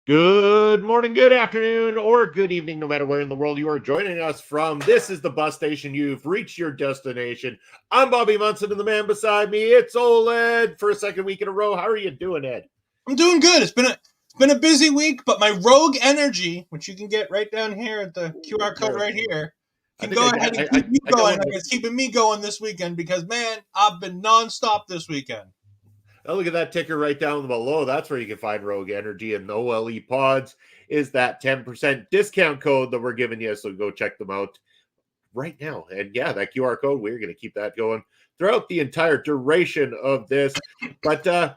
Good morning, good afternoon, or good evening, no matter where in the world you are joining us from. This is the bus station. You've reached your destination. I'm Bobby Munson, and the man beside me, it's Ol'Ed for a second week in a row. How are you doing, Ed? I'm doing good. It's been a busy week, but my rogue energy, which you can get right down here at the QR code right here, can go ahead and keep me going. It's keeping me going this weekend because, man, I've been nonstop this weekend. Oh, look at that ticker right down below. That's where you can find Rogue Energy and OLE Pods is that 10% discount code that we're giving you. So go check them out right now. And yeah, that QR code, we're going to keep that going throughout the entire duration of this. But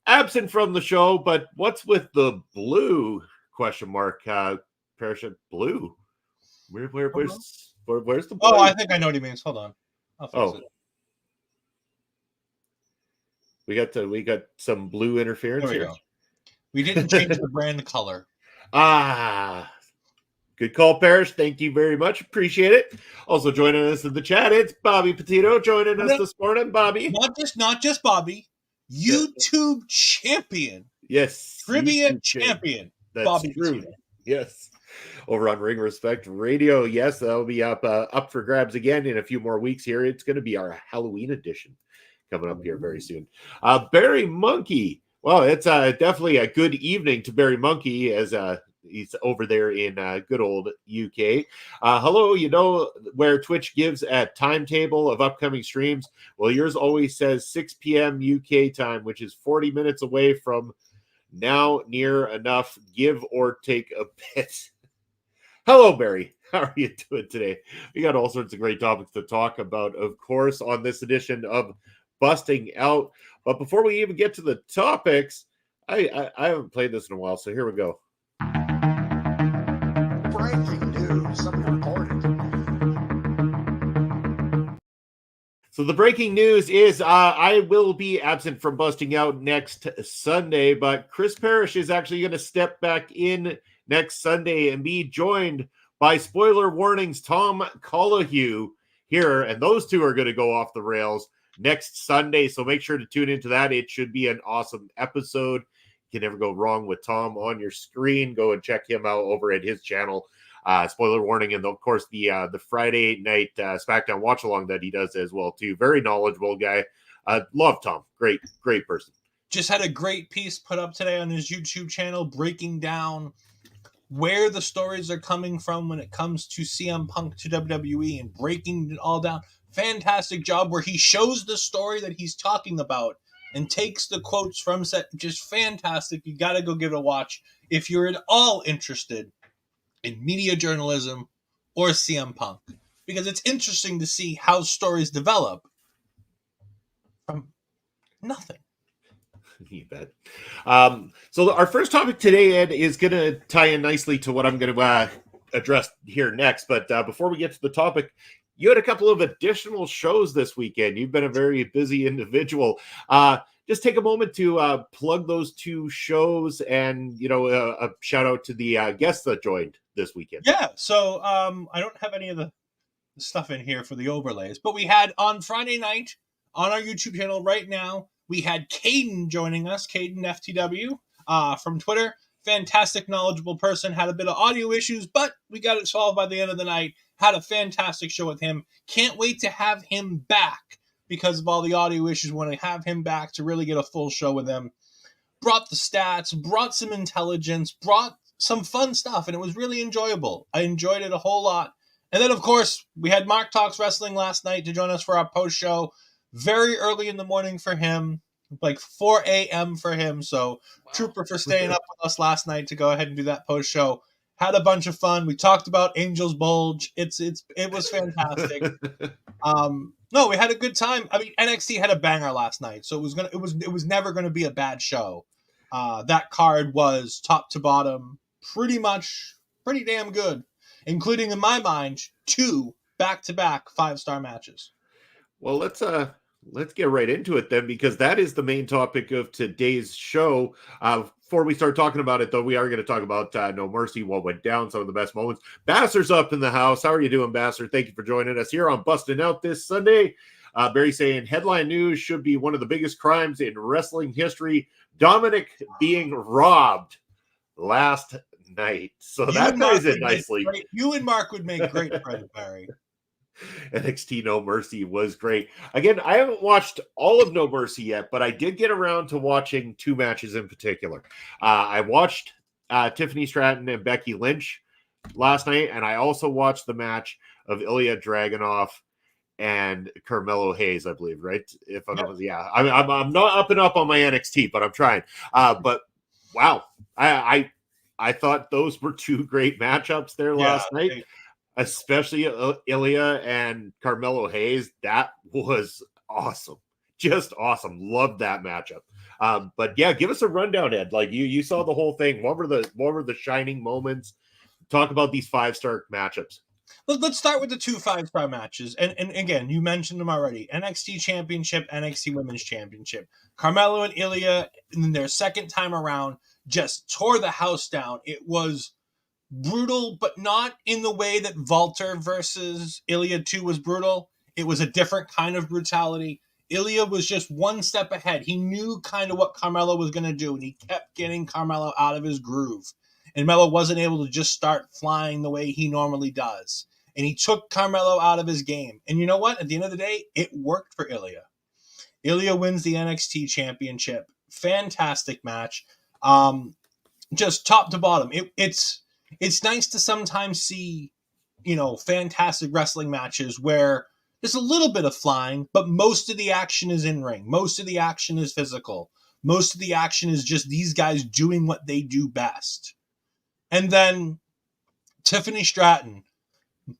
absent from the show, but what's with the blue question mark? Parachute blue. Where's the blue? Oh, I think I know what he means. Hold on. I'll fix it. We got some blue interference here. Go. We didn't change the brand color. Good call, Parrish. Thank you very much. Appreciate it. Also joining us in the chat, it's Bobby Petito joining us this morning. Bobby, not just Bobby, YouTube champion. Yes, trivia champion. That's Bobby true. Yes. Over on Ring Respect Radio. Yes, that'll be up for grabs again in a few more weeks here. It's going to be our Halloween edition coming up here very soon. Barry Monkey. Well, it's definitely a good evening to Barry Monkey as he's over there in good old UK. Hello, you know where Twitch gives a timetable of upcoming streams? Well, yours always says 6 p.m. UK time, which is 40 minutes away from now, near enough, give or take a bit. Hello, Barry. How are you doing today? We got all sorts of great topics to talk about, of course, on this edition of Busting Out. But before we even get to the topics, I haven't played this in a while, so here we go. Breaking news, something recorded. So the breaking news is I will be absent from Busting Out next Sunday, but Chris Parrish is actually going to step back in next Sunday and be joined by Spoiler Warnings Tom Collahue here, and those two are going to go off the rails next Sunday, so make sure to tune into that. It should be an awesome episode. You can never go wrong with Tom on your screen. Go and check him out over at his channel. Spoiler warning, and of course the Friday night SmackDown watch along that he does as well too. Very knowledgeable guy. Love Tom. Great person. Just had a great piece put up today on his YouTube channel breaking down where the stories are coming from when it comes to CM Punk to WWE and breaking it all down. Fantastic job where he shows the story that he's talking about and takes the quotes from set. Just fantastic. You got to go give it a watch if you're at all interested in media journalism or CM Punk, because it's interesting to see how stories develop from nothing. You bet. So our first topic today, Ed, is going to tie in nicely to what I'm going to address here next. But before we get to the topic, you had a couple of additional shows this weekend. You've been a very busy individual. Just take a moment to plug those two shows and, a shout out to the guests that joined this weekend. Yeah. So I don't have any of the stuff in here for the overlays, but we had on Friday night on our YouTube channel right now, we had Caden joining us, Caden FTW from Twitter. Fantastic, knowledgeable person. Had a bit of audio issues, but we got it solved by the end of the night. Had a fantastic show with him. Can't wait to have him back because of all the audio issues. Want to have him back to really get a full show with him. Brought the stats, brought some intelligence, brought some fun stuff, and it was really enjoyable. I enjoyed it a whole lot. And then, of course, we had Mark Talks Wrestling last night to join us for our post show. Very early in the morning for him, like 4 a.m. for him. So, wow. Trooper for staying up with us last night to go ahead and do that post show. Had a bunch of fun. We talked about Angel's Bulge. It was fantastic. No, we had a good time. I mean, NXT had a banger last night, so it was never gonna be a bad show. That card was top to bottom, pretty damn good, including in my mind 2 back-to-back 5-star matches. Well, let's get right into it then, because that is the main topic of today's show. Before we start talking about it, though, we are going to talk about No Mercy, what went down, some of the best moments. Basser's up in the house. How are you doing, Basser? Thank you for joining us here on Busting Out this Sunday. Barry saying, headline news should be one of the biggest crimes in wrestling history. Dominic being robbed last night. So that ties in nicely. You and Mark would make great friends, Barry. NXT No Mercy was great. Again, I haven't watched all of No Mercy yet, but I did get around to watching 2 matches in particular. I watched Tiffany Stratton and Becky Lynch last night, and I also watched the match of Ilya Dragunov and Carmelo Hayes, I believe, right? If I'm not, yeah. I'm not up and up on my NXT, but I'm trying. But wow, I thought those were 2 great matchups there last night. Especially Ilya and Carmelo Hayes. That was awesome. Just awesome. Loved that matchup. But yeah, give us a rundown, Ed. Like you saw the whole thing. What were the shining moments? Talk about these 5-star matchups. Let's start with the 2 5-star matches. And again, you mentioned them already. NXT Championship, NXT Women's Championship. Carmelo and Ilya, in their second time around, just tore the house down. It was brutal, but not in the way that Walter versus Ilya 2 was brutal. It was a different kind of brutality. Ilya was just one step ahead. He knew kind of what Carmelo was going to do, and he kept getting Carmelo out of his groove. and Melo wasn't able to just start flying the way he normally does. And he took Carmelo out of his game. And you know what? At the end of the day, it worked for Ilya. Ilya wins the NXT championship. Fantastic match. Just top to bottom. It's nice to sometimes see, fantastic wrestling matches where there's a little bit of flying, but most of the action is in ring. Most of the action is physical. Most of the action is just these guys doing what they do best. And then Tiffany Stratton,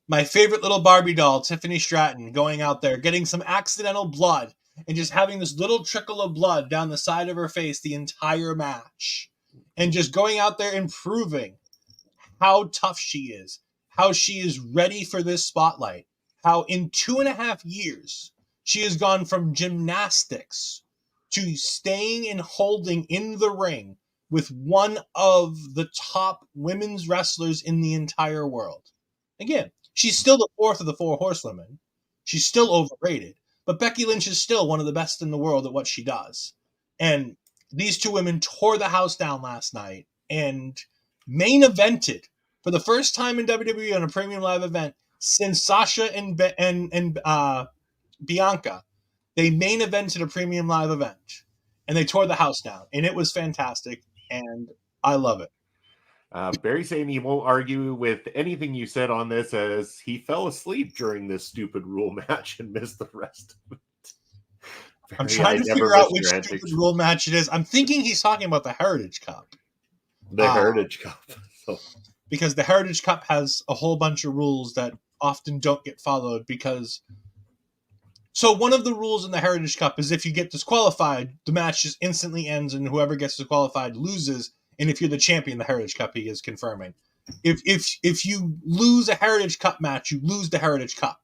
my favorite little Barbie doll, Tiffany Stratton, going out there, getting some accidental blood and just having this little trickle of blood down the side of her face the entire match. And just going out there and proving how tough she is, how she is ready for this spotlight, how in 2.5 years she has gone from gymnastics to staying and holding in the ring with one of the top women's wrestlers in the entire world. Again, she's still the fourth of the four horsewomen. She's still overrated. But Becky Lynch is still one of the best in the world at what she does. And these two women tore the house down last night and main evented for the first time in WWE on a premium live event since Sasha and Bianca. They main evented a premium live event. And they tore the house down. And it was fantastic. And I love it. Barry saying he won't argue with anything you said on this as he fell asleep during this stupid rule match and missed the rest of it. I'm trying to figure out which stupid rule match it is. I'm thinking he's talking about the Heritage Cup. The Heritage Cup. Because the Heritage Cup has a whole bunch of rules that often don't get followed because... So one of the rules in the Heritage Cup is if you get disqualified, the match just instantly ends and whoever gets disqualified loses. And if you're the champion, the Heritage Cup, he is confirming. If you lose a Heritage Cup match, you lose the Heritage Cup.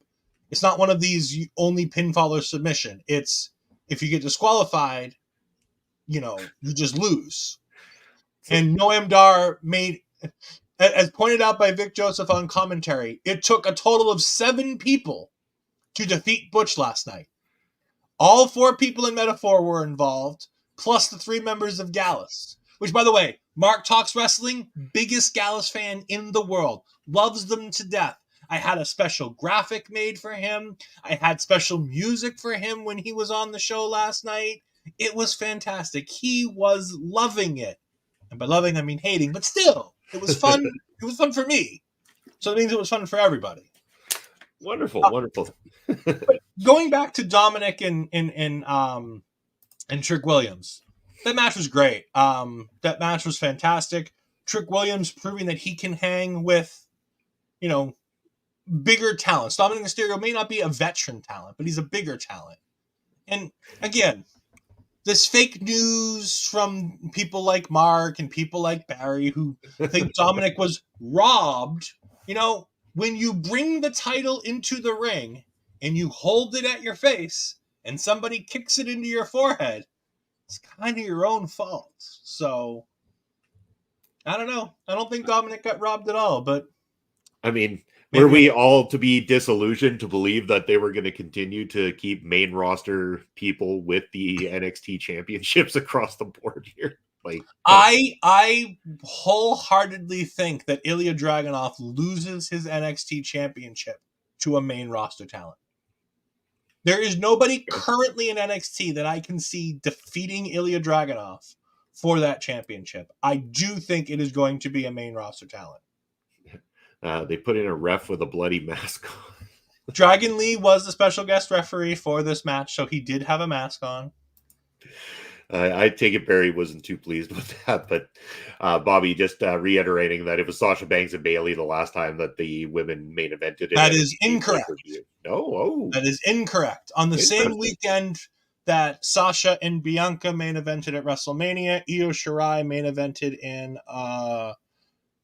It's not one of these only pinfall or submission. It's if you get disqualified, you just lose. And Noam Dar made, as pointed out by Vic Joseph on commentary, it took a total of 7 people to defeat Butch last night. All 4 people in Metaphor were involved, plus the 3 members of Gallus. Which, by the way, Mark Talks Wrestling, biggest Gallus fan in the world. Loves them to death. I had a special graphic made for him. I had special music for him when he was on the show last night. It was fantastic. He was loving it. And by loving, I mean hating. But still, it was fun. It was fun for me. So it means it was fun for everybody. Wonderful, wonderful. But going back to Dominic and Trick Williams, that match was great. That match was fantastic. Trick Williams proving that he can hang with, bigger talents. Dominic Mysterio may not be a veteran talent, but he's a bigger talent. And again, this fake news from people like Mark and people like Barry who think Dominic was robbed, when you bring the title into the ring and you hold it at your face and somebody kicks it into your forehead, it's kind of your own fault. So, I don't know. I don't think Dominic got robbed at all, but... I mean, were we all to be disillusioned to believe that they were going to continue to keep main roster people with the NXT championships across the board here? I wholeheartedly think that Ilya Dragunov loses his NXT championship to a main roster talent. There is nobody currently in NXT that I can see defeating Ilya Dragunov for that championship. I do think it is going to be a main roster talent. They put in a ref with a bloody mask on. Dragon Lee was the special guest referee for this match, so he did have a mask on. I take it Barry wasn't too pleased with that, but Bobby just reiterating that it was Sasha Banks and Bayley the last time that the women main evented. That is incorrect. That is incorrect. On the same weekend that Sasha and Bianca main evented at WrestleMania, Io Shirai main evented in a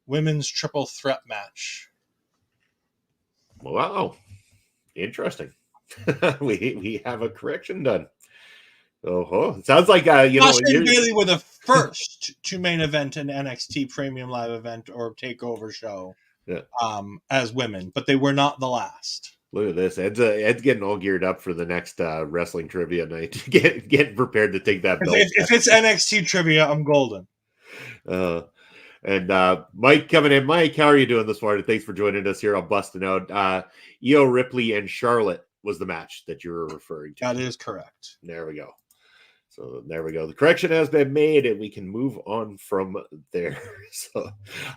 women's triple threat match. Wow. Interesting. we have a correction done. Oh, it sounds like Sasha and Bayley were the first to main event an NXT premium live event or takeover show as women, but they were not the last. Look at this. Ed's getting all geared up for the next wrestling trivia night. Getting prepared to take that belt. If it's NXT trivia, I'm golden. And Mike coming in. Mike, how are you doing this morning? Thanks for joining us here on Busting Out. Io Ripley and Charlotte was the match that you were referring to. That is correct. There we go. So there we go. The correction has been made, and we can move on from there. So,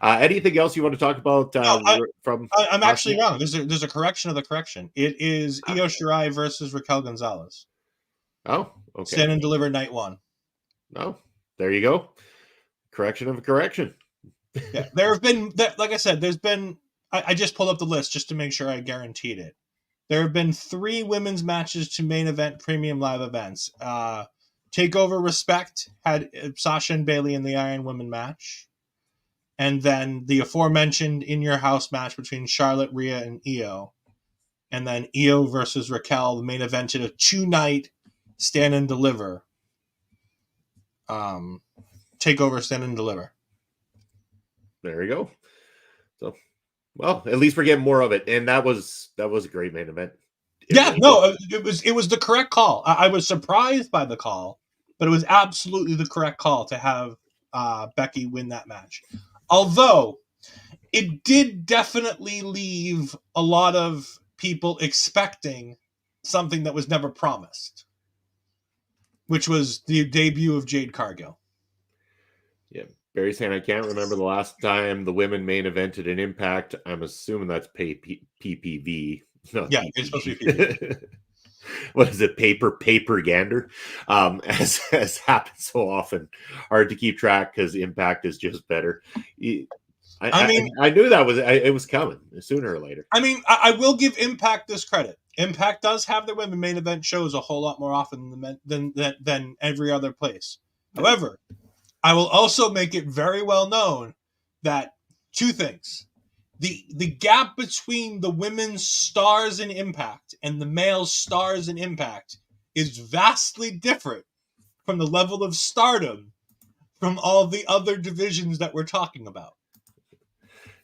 anything else you want to talk about? I'm actually wrong. There's a correction of the correction. It is Io Shirai versus Raquel Gonzalez. Oh, okay. Stand and Deliver night 1. Oh, there you go. Correction of a correction. Yeah, there have been, like I said, there's been. I just pulled up the list just to make sure I guaranteed it. There have been 3 women's matches to main event premium live events. Takeover Respect had Sasha and Bayley in the Iron Women match. And then the aforementioned In Your House match between Charlotte, Rhea, and Io. And then Io versus Raquel, the main event, a 2-night Stand and Deliver. Takeover, Stand and Deliver. There we go. So, well, at least we're getting more of it. And that was a great main event. It was the correct call. I was surprised by the call, but it was absolutely the correct call to have Becky win that match. Although it did definitely leave a lot of people expecting something that was never promised, which was the debut of Jade Cargill. Yeah. Barry's saying, I can't remember the last time the women main evented an Impact. I'm assuming that's PPV. Yeah, PPG. It's supposed to be PPV. What is it? Paper-gander? As happens so often. Hard to keep track because Impact is just better. I knew it was coming sooner or later. I mean, I will give Impact this credit. Impact does have their women main event shows a whole lot more often than every other place. However, I will also make it very well known that 2 things. The gap between the women's stars in Impact and the male stars in Impact is vastly different from the level of stardom from all the other divisions that we're talking about.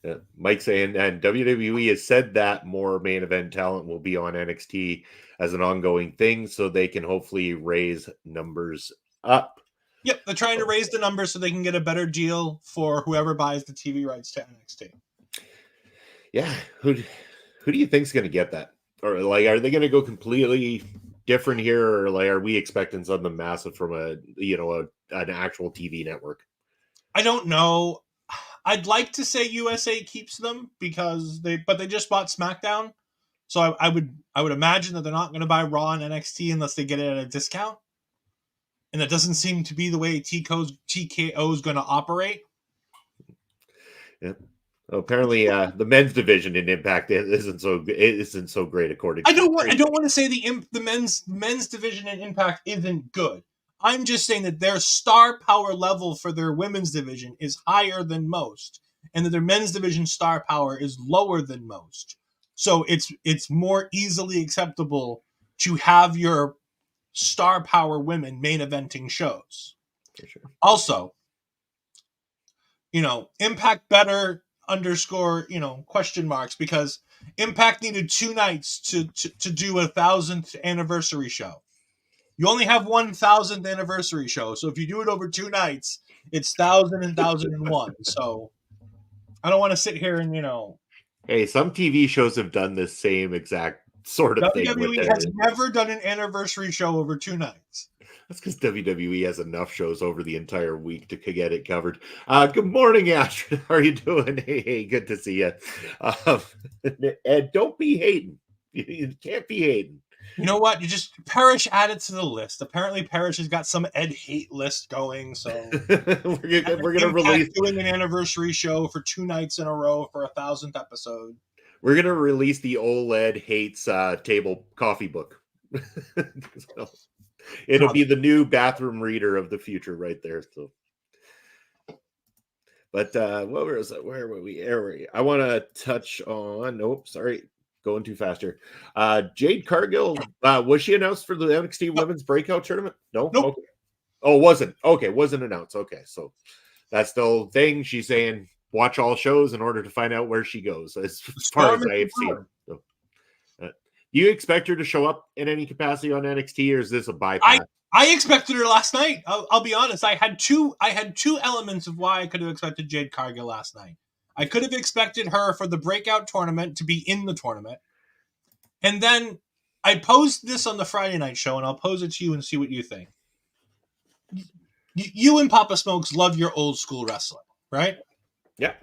Yeah. Mike saying, and WWE has said that more main event talent will be on NXT as an ongoing thing, so they can hopefully raise numbers up. Yep, they're trying to raise the numbers so they can get a better deal for whoever buys the TV rights to NXT. Yeah, who do you think's going to get that? Or are they going to go completely different here, or are we expecting something massive from an actual TV network? I don't know. I'd like to say USA keeps them because they just bought SmackDown, so I would imagine that they're not going to buy Raw and NXT unless they get it at a discount, and that doesn't seem to be the way TKO is going to operate. Yeah. Well, apparently, the men's division in Impact isn't so great according. I don't want to say the men's division in Impact isn't good. I'm just saying that their star power level for their women's division is higher than most, and that their men's division star power is lower than most. So it's more easily acceptable to have your star power women main eventing shows. For sure. Also, Impact better _ question marks, because Impact needed 2 nights to do a 1,000th anniversary show. You only have 1,000th anniversary show, so if you do it over 2 nights, it's 1,000 and 1,001. So I don't want to sit here and Hey, some TV shows have done this same exact sort of thing. WWE has never done an anniversary show over 2 nights. That's because WWE has enough shows over the entire week to get it covered. Good morning, Astrid. How are you doing? Hey, good to see you. Ed, don't be hating. You can't be hating. You know what? Parrish added to the list. Apparently, Parrish has got some Ed hate list going. So we're gonna release doing an anniversary show for 2 nights in a row for 1,000th episode. We're gonna release the Ol'Ed hates table coffee book. So, it'll be the new bathroom reader of the future, right there. So, but where were we? I want to touch on. Nope, sorry. Going too fast here. Jade Cargill, was she announced for the NXT Women's Breakout Tournament? No? Nope. Okay. Oh, wasn't. Okay, wasn't announced. Okay, so that's still a thing. She's saying watch all shows in order to find out where she goes, as far as I have seen. So, you expect her to show up in any capacity on NXT, or is this a bypass? I expected her last night. I'll be honest. I had two elements of why I could have expected Jade Cargill last night. I could have expected her for the breakout tournament to be in the tournament. And then I posed this on the Friday night show, and I'll pose it to you and see what you think. You and Papa Smokes love your old school wrestling, right? Yeah.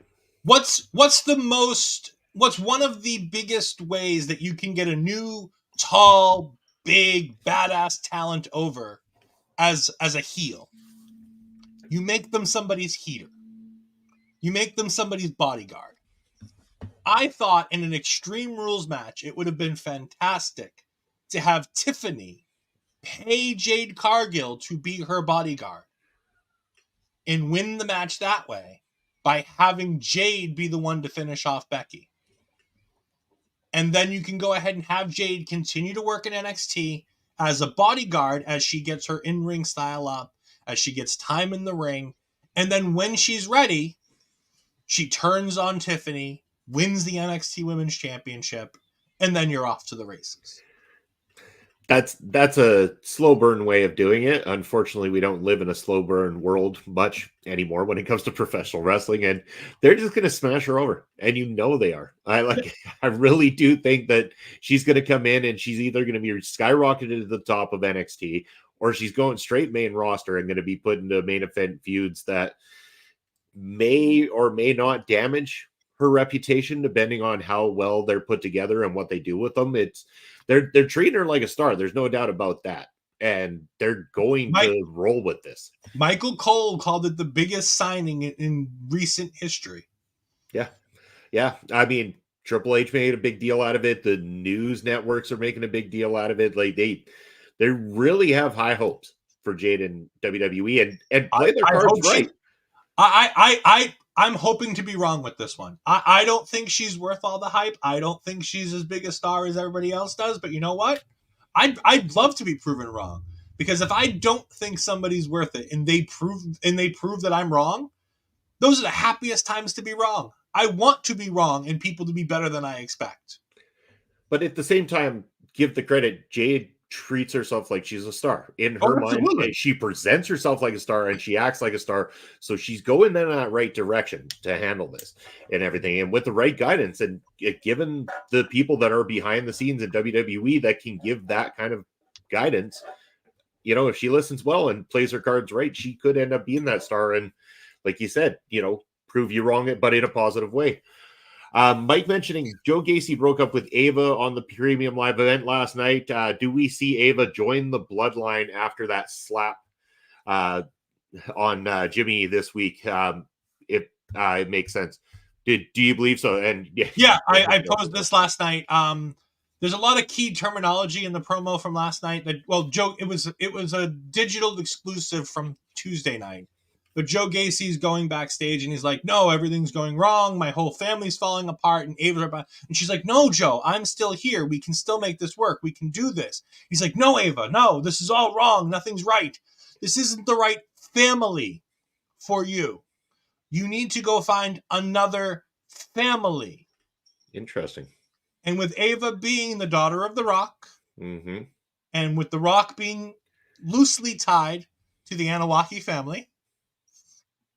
What's one of the biggest ways that you can get a new, tall, big, badass talent over as a heel? You make them somebody's heater. You make them somebody's bodyguard. I thought in an Extreme Rules match, it would have been fantastic to have Tiffany pay Jade Cargill to be her bodyguard and win the match that way by having Jade be the one to finish off Becky. And then you can go ahead and have Jade continue to work in NXT as a bodyguard as she gets her in-ring style up, as she gets time in the ring. And then when she's ready, she turns on Tiffany, wins the NXT Women's Championship, and then you're off to the races. That's a slow burn way of doing it. Unfortunately, we don't live in a slow burn world much anymore when it comes to professional wrestling, and they're just going to smash her over, and you know they are. I really do think that she's going to come in and she's either going to be skyrocketed to the top of NXT, or she's going straight main roster and going to be put into main event feuds that may or may not damage her reputation depending on how well they're put together and what they do with them. They're treating her like a star. There's no doubt about that. And they're going to roll with this. Michael Cole called it the biggest signing in recent history. Yeah. Yeah. I mean, Triple H made a big deal out of it. The news networks are making a big deal out of it. Like they really have high hopes for Jade and WWE and play their cards right. I'm hoping to be wrong with this one. I don't think she's worth all the hype. I don't think she's as big a star as everybody else does. But you know what? I'd love to be proven wrong, because if I don't think somebody's worth it and they prove that I'm wrong, those are the happiest times to be wrong. I want to be wrong and people to be better than I expect. But at the same time, give the credit. Jade treats herself like she's a star in her mind. She presents herself like a star and she acts like a star. So she's going in that right direction to handle this and everything. And with the right guidance and given the people that are behind the scenes in WWE that can give that kind of guidance, you know, if she listens well and plays her cards right, she could end up being that star. And like you said, you know, prove you wrong, but in a positive way. Mike mentioning Joe Gacy broke up with Ava on the Premium Live event last night. Do we see Ava join the Bloodline after that slap on Jimmy this week? It makes sense. Do you believe so? And yeah, I posed this last night. There's a lot of key terminology in the promo from last night. Joe, it was a digital exclusive from Tuesday night. But Joe Gacy's going backstage and he's like, no, everything's going wrong. My whole family's falling apart. And Ava's about, and she's like, no, Joe, I'm still here. We can still make this work. We can do this. He's like, no, Ava, no, this is all wrong. Nothing's right. This isn't the right family for you. You need to go find another family. Interesting. And with Ava being the daughter of The Rock, mm-hmm. and with The Rock being loosely tied to the Anawaki family,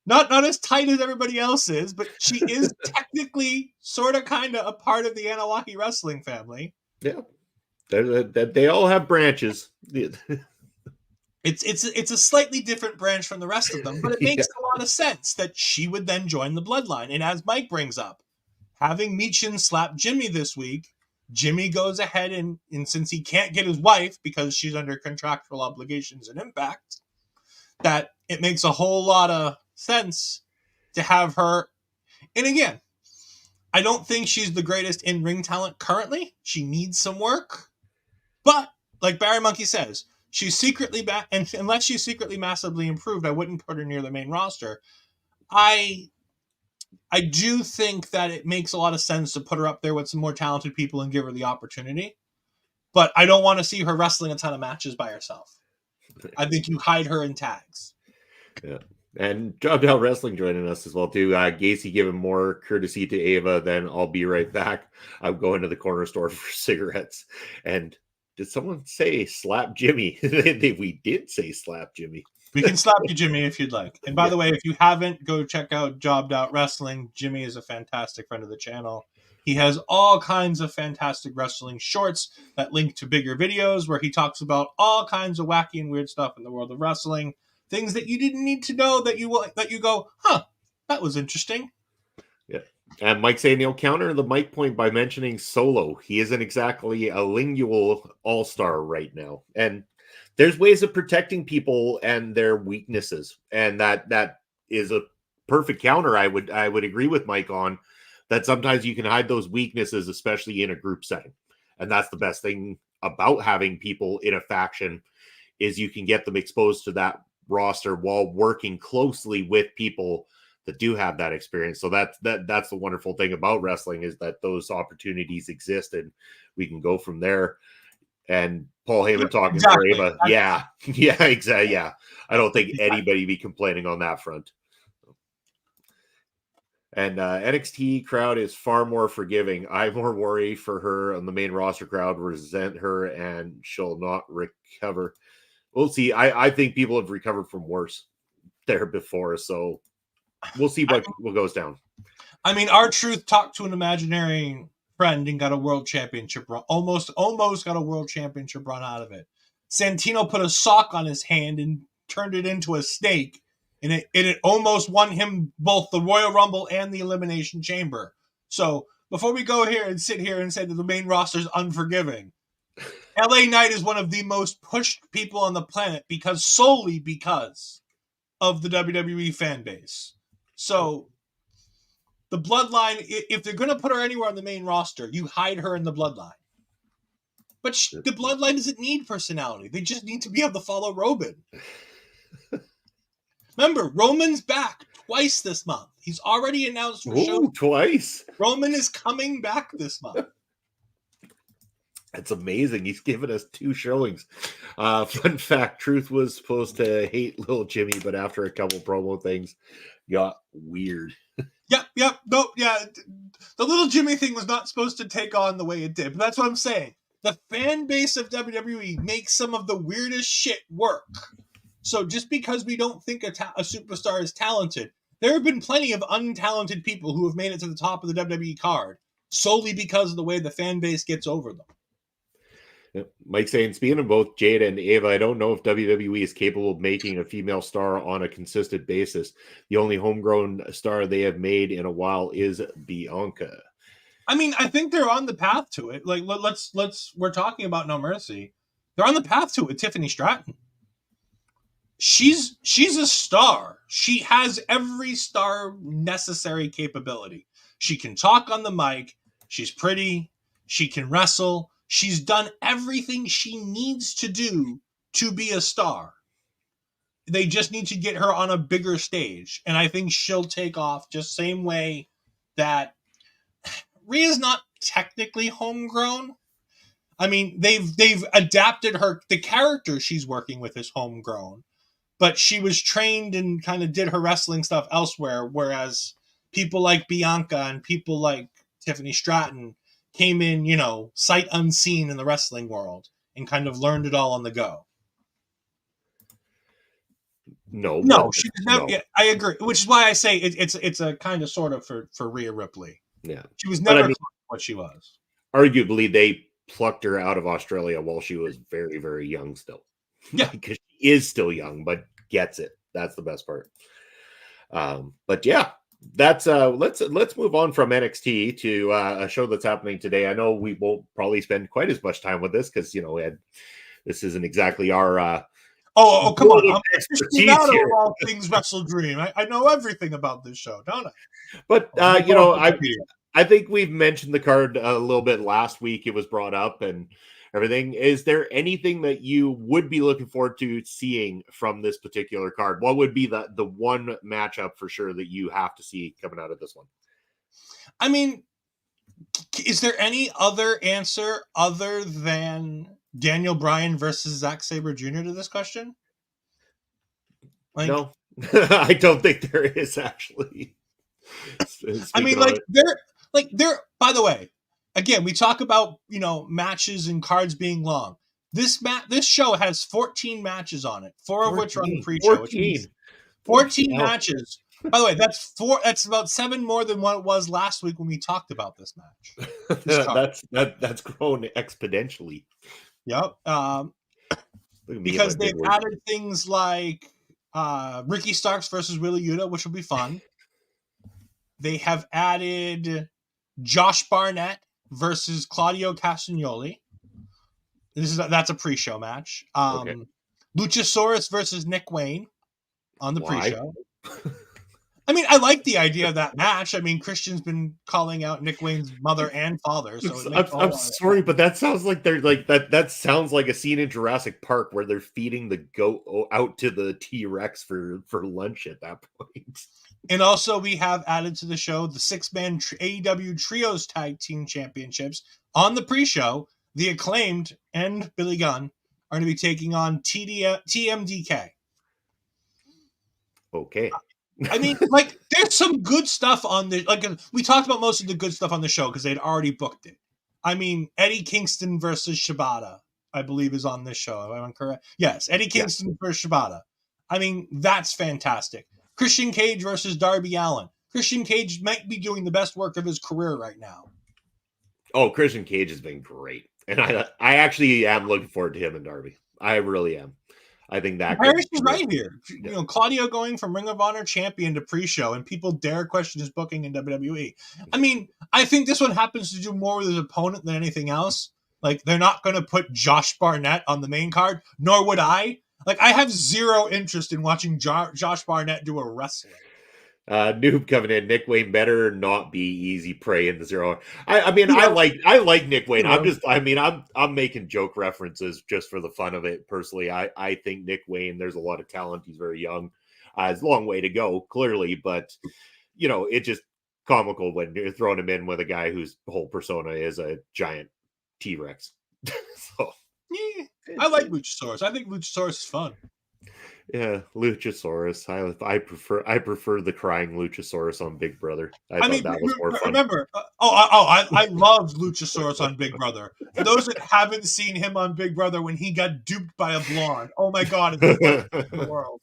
not as tight as everybody else is, but she is technically sort of kind of a part of the Anawaki wrestling family. Yeah. They all have branches. It's a slightly different branch from the rest of them, but it makes a lot of sense that she would then join the Bloodline. And as Mike brings up, having Michin slap Jimmy this week, Jimmy goes ahead and since he can't get his wife because she's under contractual obligations and Impact, that it makes a whole lot of sense to have her. And again, I don't think she's the greatest in-ring talent currently. She needs some work. But like Barry Monkey says, she's secretly and unless she's secretly massively improved, I wouldn't put her near the main roster. I do think that it makes a lot of sense to put her up there with some more talented people and give her the opportunity. But I don't want to see her wrestling a ton of matches by herself. I think you hide her in tags. Yeah. And Jobbed Out Wrestling joining us as well too. Gacy giving more courtesy to Ava than I'll be right back. I'm going to the corner store for cigarettes. And did someone say slap Jimmy? We did say slap Jimmy. We can slap you, Jimmy, if you'd like. And by the way, if you haven't, go check out Jobbed Out Wrestling. Jimmy is a fantastic friend of the channel. He has all kinds of fantastic wrestling shorts that link to bigger videos where he talks about all kinds of wacky and weird stuff in the world of wrestling. Things that you didn't need to know that you go, huh, that was interesting. Yeah. And Mike saying he'll counter the Mike point by mentioning Solo. He isn't exactly a lingual all-star right now. And there's ways of protecting people and their weaknesses. And that is a perfect counter. I would agree with Mike on that. Sometimes you can hide those weaknesses, especially in a group setting. And that's the best thing about having people in a faction is you can get them exposed to that roster while working closely with people that do have that experience. So that's the wonderful thing about wrestling is that those opportunities exist and we can go from there. And Paul Heyman talking for Ava. Yeah, exactly. Yeah. I don't think anybody be complaining on that front. And NXT crowd is far more forgiving. I more worry for her, and the main roster crowd resent her and she'll not recover. We'll see. I think people have recovered from worse there before, so we'll see what goes down. I mean, R-Truth talked to an imaginary friend and got a world championship run. Almost got a world championship run out of it. Santino put a sock on his hand and turned it into a snake, and it almost won him both the Royal Rumble and the Elimination Chamber. So before we go here and sit here and say that the main roster is unforgiving, LA Knight is one of the most pushed people on the planet solely because of the WWE fan base. So the bloodline, if they're going to put her anywhere on the main roster, you hide her in the bloodline. But the bloodline doesn't need personality. They just need to be able to follow Roman. Remember, Roman's back twice this month. He's already announced for shows. Twice? Roman is coming back this month. That's amazing. He's given us 2 showings. Fun fact, Truth was supposed to hate little Jimmy, but after a couple promo things, got weird. Yep. No, yeah. The little Jimmy thing was not supposed to take on the way it did. But that's what I'm saying. The fan base of WWE makes some of the weirdest shit work. So just because we don't think a superstar is talented, there have been plenty of untalented people who have made it to the top of the WWE card solely because of the way the fan base gets over them. Mike saying, speaking of both Jada and Ava, I don't know if WWE is capable of making a female star on a consistent basis. The only homegrown star they have made in a while is Bianca. I mean, I think they're on the path to it. Like, we're talking about No Mercy. They're on the path to it with Tiffany Stratton. She's a star. She has every star necessary capability. She can talk on the mic. She's pretty. She can wrestle. She's done everything she needs to do to be a star. They just need to get her on a bigger stage. And I think she'll take off just same way that Rhea's not technically homegrown. I mean, they've adapted her. The character she's working with is homegrown. But she was trained and kind of did her wrestling stuff elsewhere. Whereas people like Bianca and people like Tiffany Stratton came in, sight unseen in the wrestling world and kind of learned it all on the go. No, she's never. Yeah, I agree. Which is why I say it's a kind of sort of for Rhea Ripley. Yeah, she was never what she was. Arguably, they plucked her out of Australia while she was very, very young still. Yeah, because she is still young, but gets it. That's the best part. But yeah. That's let's move on from NXT to a show that's happening today. I know we won't probably spend quite as much time with this because Ed, this isn't exactly our come on, I'm expertise here. All things Wrestledream. I know everything about this show, don't I? But I think we've mentioned the card a little bit last week. It was brought up and everything. Is there anything that you would be looking forward to seeing from this particular card? What would be the one matchup for sure that you have to see coming out of this one? I mean, is there any other answer other than Daniel Bryan versus Zack Sabre Jr. to this question? No. I don't think there is actually. I mean, like they're. By the way, again, we talk about matches and cards being long. This show has 14 matches on it, 4 of which are on the pre-show. 14 matches. By the way, that's 4. That's about 7 more than what it was last week when we talked about this match. That's grown exponentially. Yep. Because they've added things like Ricky Starks versus Wheeler Yuta, which will be fun. They have added Josh Barnett versus Claudio Castagnoli. That's a pre-show match. Okay. Luchasaurus versus Nick Wayne on the pre-show. I mean, I like the idea of that match. I mean, Christian's been calling out Nick Wayne's mother and father. So I'm sorry, but that sounds like they're like that. That sounds like a scene in Jurassic Park where they're feeding the goat out to the T-Rex for lunch at that point. And also, we have added to the show the 6-man AEW Trios Tag Team Championships on the pre-show. The Acclaimed and Billy Gunn are going to be taking on TMDK. Okay. I mean, like, there's some good stuff on the. Like, we talked about most of the good stuff on the show because they'd already booked it. I mean, Eddie Kingston versus Shibata, I believe, is on this show. Am I correct? Yes, Eddie Kingston versus Shibata. I mean, that's fantastic. Christian Cage versus Darby Allin. Christian Cage might be doing the best work of his career right now. Oh, Christian Cage has been great, and I actually am looking forward to him and Darby. I really am. I think that Harris is right here. Yeah. Claudio going from Ring of Honor champion to pre-show, and people dare question his booking in WWE. I mean, I think this one happens to do more with his opponent than anything else. Like, they're not going to put Josh Barnett on the main card, nor would I. Like, I have zero interest in watching Josh Barnett do a wrestling. Noob coming in. Nick Wayne better not be easy prey in the 0. I mean, I like Nick Wayne. I'm making joke references just for the fun of it. Personally, I think Nick Wayne, there's a lot of talent. He's very young. It's a long way to go, clearly, but it's just comical when you're throwing him in with a guy whose whole persona is a giant T-Rex. So yeah, I like Luchasaurus. I think Luchasaurus is fun. Yeah, Luchasaurus. I prefer the crying Luchasaurus on Big Brother. I thought that was more fun. Remember, I loved Luchasaurus on Big Brother. For those that haven't seen him on Big Brother when he got duped by a blonde, oh my god, it's the best in the world.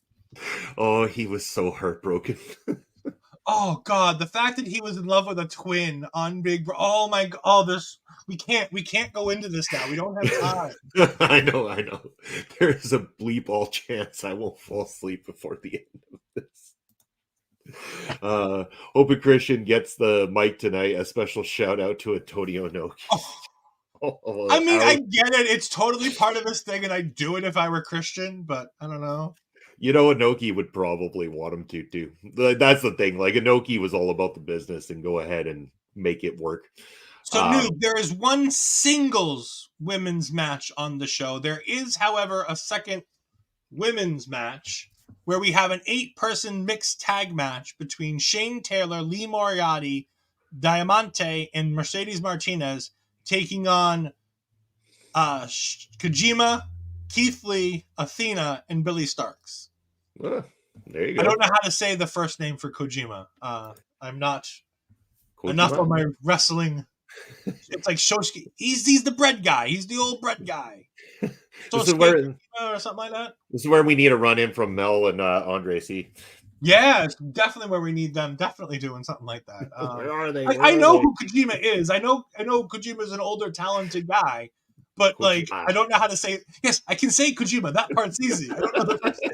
Oh, he was so heartbroken. Oh god, the fact that he was in love with a twin on Big Brother. Oh my god, oh this. We can't go into this now. We don't have time. I know. There's a bleep all chance I won't fall asleep before the end of this. Hope Christian gets the mic tonight. A special shout out to Antonio Inoki. I mean, I get it. It's totally part of his thing, and I'd do it if I were Christian, but I don't know. Inoki would probably want him to too. That's the thing. Like, Inoki was all about the business and go ahead and make it work. So, Noob, there is one singles women's match on the show. There is, however, a second women's match where we have an 8-person mixed tag match between Shane Taylor, Lee Moriarty, Diamante, and Mercedes Martinez taking on Kojima, Keith Lee, Athena, and Billy Starks. There you go. I don't know how to say the first name for Kojima. I'm not enough of my wrestling. It's like Shosuke. He's the bread guy. He's the old bread guy. This is where, or something like that. This is where we need a run in from Mel and Andre C. Yeah, it's definitely where we need them. Definitely doing something like that. Where are they? I know who Kojima is. I know Kojima is an older, talented guy, but Kojima. Like I don't know how to say. Yes, I can say Kojima. That part's easy. I don't know the first name.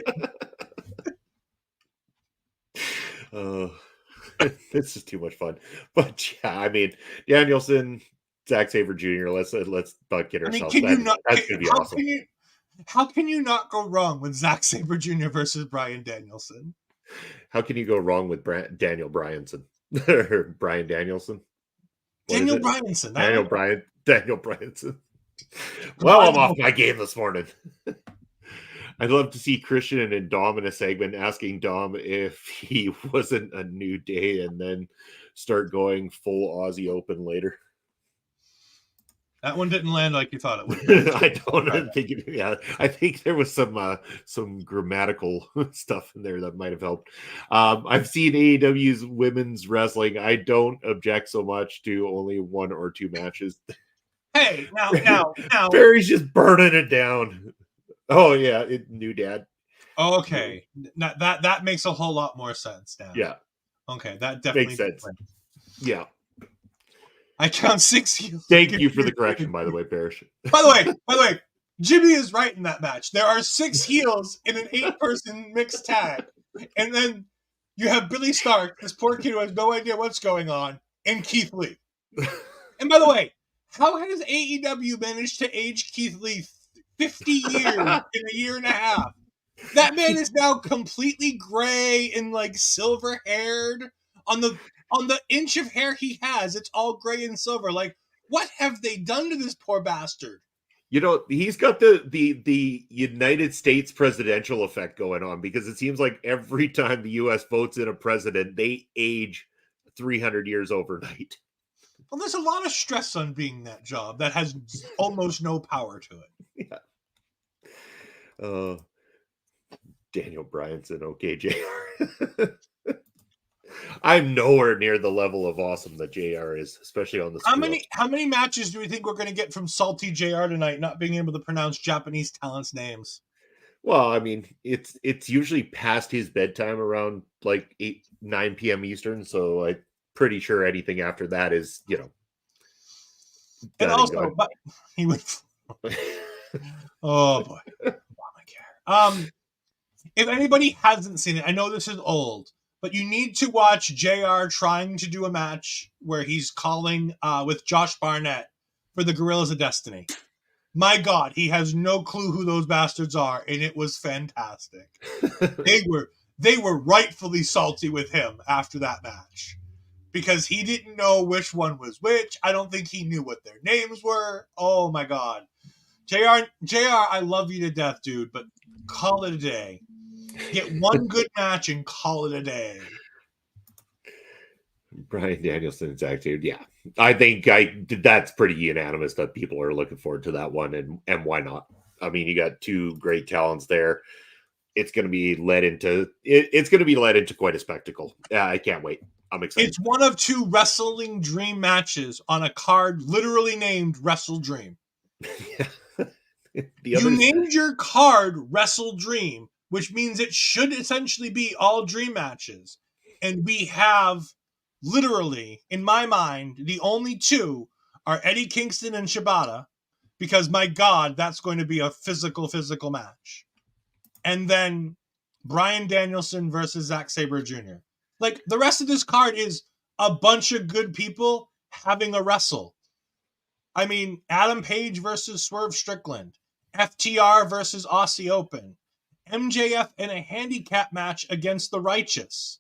This is too much fun. But yeah, I mean, Danielson, Zack Sabre Jr. Let's not get ourselves. That's gonna be awesome. How can you not go wrong with Zack Sabre Jr. versus Bryan Danielson? How can you go wrong with Daniel Bryanson or Bryan Danielson? Daniel Bryanson. Daniel Bryanson. Well, I'm off my game this morning. I'd love to see Christian and Dom in a segment asking Dom if he wasn't a New Day and then start going full Aussie Open later. That one didn't land like you thought it would. I don't think it. Yeah, I think there was some grammatical stuff in there that might have helped. I've seen AEW's women's wrestling. I don't object so much to only 1 or 2 matches. Hey, now, Barry's just burning it down. Oh yeah, new dad. Okay, that makes a whole lot more sense now. Yeah. Okay, that definitely makes sense. Yeah. I count 6 heels. Thank you for the correction, by the way, Parrish. By the way, Jimmy is right in that match. There are 6 heels in an 8-person mixed tag. And then you have Billy Stark, this poor kid who has no idea what's going on, and Keith Lee. And by the way, how has AEW managed to age Keith Lee 50 years in a year and a half? That man is now completely gray and like silver haired. On the inch of hair he has, it's all gray and silver. Like, what have they done to this poor bastard? You know, he's got the United States presidential effect going on, because it seems like every time the U.S. votes in a president, they age 300 years overnight. Well, there's a lot of stress on being that job that has almost no power to it. Yeah. Daniel Bryanson, okay, JR. I'm nowhere near the level of awesome that JR is, especially on the screen. How many matches do we think we're going to get from Salty JR tonight, not being able to pronounce Japanese talents' names? Well, I mean, it's usually past his bedtime around like 9 p.m. Eastern, so I'm pretty sure anything after that is, And also, but he would. Oh boy, Obamacare. If anybody hasn't seen it, I know this is old, but you need to watch JR trying to do a match where he's calling with Josh Barnett for the Gorillas of Destiny. My God, he has no clue who those bastards are, and it was fantastic. They were rightfully salty with him after that match because he didn't know which one was which. I don't think he knew what their names were. Oh my God. JR, I love you to death, dude, but call it a day. Get one good match and call it a day. Bryan Danielson's active. Yeah. I think that's pretty unanimous that people are looking forward to that one, and why not? I mean, you got 2 great talents there. It's going to be led into quite a spectacle. I can't wait. I'm excited. It's one of 2 Wrestling Dream matches on a card literally named Wrestledream. You named your card Wrestledream, which means it should essentially be all dream matches. And we have literally, in my mind, the only 2 are Eddie Kingston and Shibata, because my God, that's going to be a physical match. And then Bryan Danielson versus Zack Sabre Jr. Like, the rest of this card is a bunch of good people having a wrestle. I mean, Adam Page versus Swerve Strickland, FTR versus Aussie Open, MJF in a handicap match against the Righteous,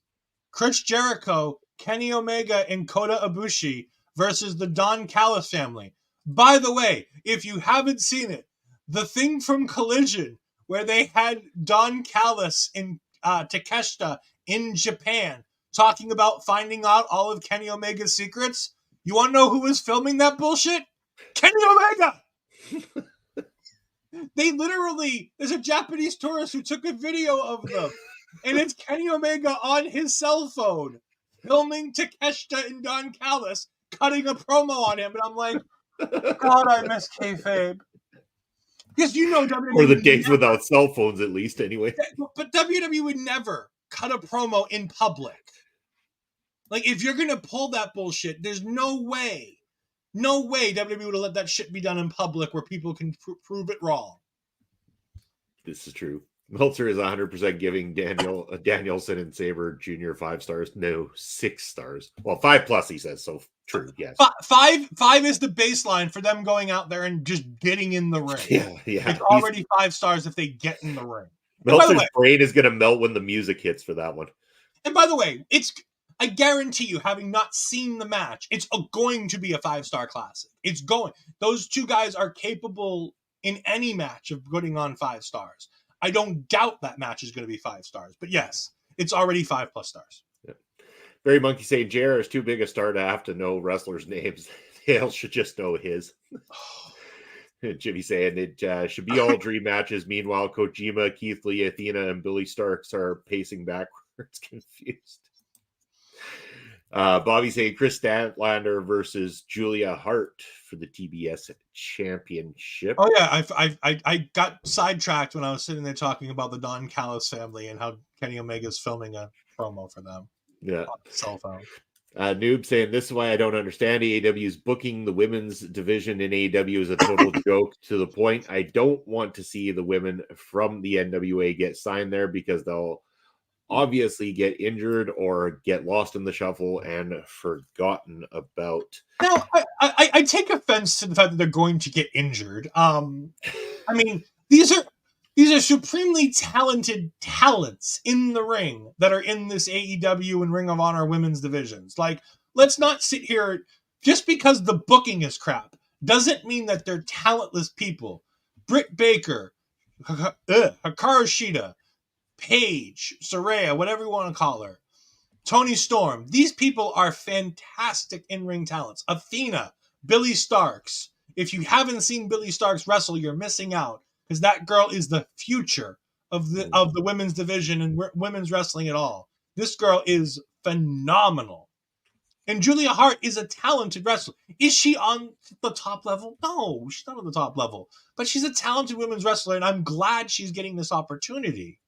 Chris Jericho, Kenny Omega, and Kota Ibushi versus the Don Callis family. By the way, if you haven't seen it, the thing from Collision where they had Don Callis and Takeshita in Japan talking about finding out all of Kenny Omega's secrets, you want to know who was filming that bullshit? Kenny Omega! They literally, there's a Japanese tourist who took a video of them, and it's Kenny Omega on his cell phone filming Takeshita and Don Callis cutting a promo on him, and I'm like, God, I miss kayfabe. Because WWE... Or the days without cell phones, at least, anyway. But WWE would never cut a promo in public. Like, if you're going to pull that bullshit, there's no way WWE would have let that shit be done in public where people can prove it wrong. This is true. Meltzer is 100% giving Danielson and Sabre Jr. 5 stars. No, 6 stars. Well, 5+ he says, so true, yes. 5 is the baseline for them going out there and just getting in the ring. Yeah. It's already 5 stars if they get in the ring. Meltzer's brain is going to melt when the music hits for that one. And by the way, I guarantee you, having not seen the match, it's going to be a 5-star classic. It's going. Those 2 guys are capable in any match of putting on 5 stars. I don't doubt that match is going to be 5 stars. But yes, it's already 5+ stars. Yeah. Very Monkey saying JR is too big a star to have to know wrestlers' names. Hale should just know his. Jimmy saying it should be all dream matches. Meanwhile, Kojima, Keith Lee, Athena, and Billy Starks are pacing backwards, confused. Bobby saying Chris Statlander versus Julia Hart for the TBS Championship. Oh yeah, I got sidetracked when I was sitting there talking about the Don Callis family and how Kenny Omega's filming a promo for them. Yeah, on the cell phone. Noob saying this is why I don't understand AEW's booking the women's division in AEW is a total joke, to the point I don't want to see the women from the NWA get signed there because they'll obviously get injured or get lost in the shuffle and forgotten about. Now, I take offense to the fact that they're going to get injured. I mean, these are supremely talented talents in the ring that are in this AEW and Ring of Honor women's divisions. Like, let's not sit here, just because the booking is crap doesn't mean that they're talentless people. Britt Baker, Hikaru Shida, Paige, Saraya, whatever you want to call her, Toni Storm. These people are fantastic in-ring talents. Athena, Billy Starks. If you haven't seen Billy Starks wrestle, you're missing out, because that girl is the future of the women's division and women's wrestling at all. This girl is phenomenal. And Julia Hart is a talented wrestler. Is she on the top level? No, she's not on the top level. But she's a talented women's wrestler, and I'm glad she's getting this opportunity.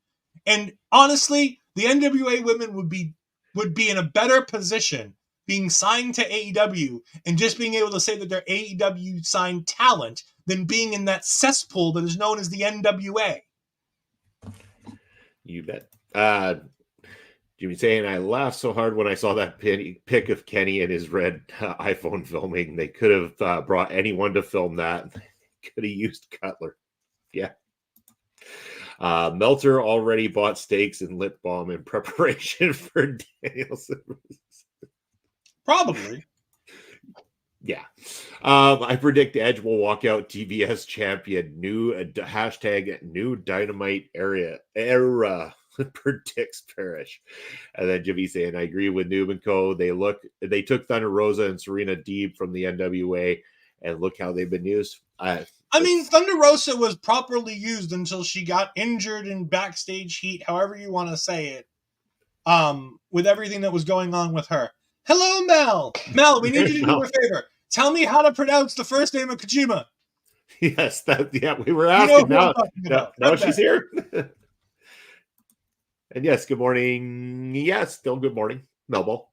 And honestly, the NWA women would be in a better position being signed to AEW and just being able to say that they're AEW signed talent than being in that cesspool that is known as the NWA. You bet. Jimmy saying, I laughed so hard when I saw that pic of Kenny and his red iPhone filming. They could have brought anyone to film that. Could have used Cutler. Yeah. Meltzer already bought steaks and lip balm in preparation for Danielson. Probably. Yeah. I predict Edge will walk out TBS champion. Hashtag new Dynamite era predicts Parrish. And then Jimmy saying, I agree with Noob and Co. They took Thunder Rosa and Serena Deeb from the NWA, and look how they've been used. I mean, Thunder Rosa was properly used until she got injured in backstage heat, however you want to say it, with everything that was going on with her. Hello, Mel. Mel, we need you to do a favor. Tell me how to pronounce the first name of Kojima. Yes, we were asking. Now she's here. And yes, good morning. Yes, still good morning, Melball.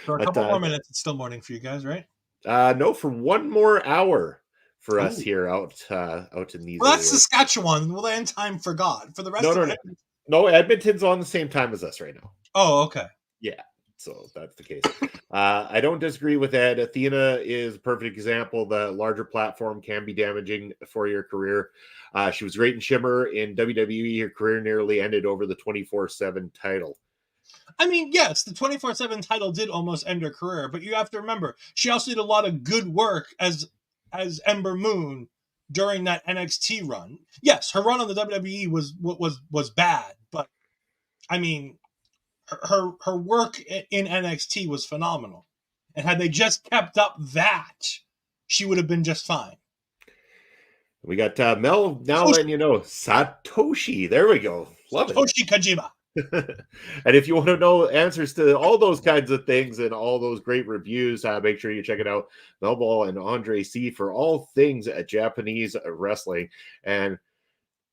For a couple more minutes, it's still morning for you guys, right? No, for one more hour for us here out in these. Well, that's Saskatchewan. We'll end time for God. For the rest of it. No, Edmonton's on the same time as us right now. Oh, okay. Yeah, so that's the case. I don't disagree with Ed. Athena is a perfect example. The larger platform can be damaging for your career. She was great in Shimmer. In WWE, her career nearly ended over the 24/7 title. I mean, yes, the 24/7 title did almost end her career, but you have to remember, she also did a lot of good work as Ember Moon during that NXT run. Yes, her run on the WWE was bad, but I mean, her work in NXT was phenomenal. And had they just kept up that, she would have been just fine. We got Mel now letting you know. Satoshi. There we go. Love Satoshi Kojima. And if you want to know answers to all those kinds of things and all those great reviews, make sure you check it out. Melball and Andre C for all things Japanese wrestling. And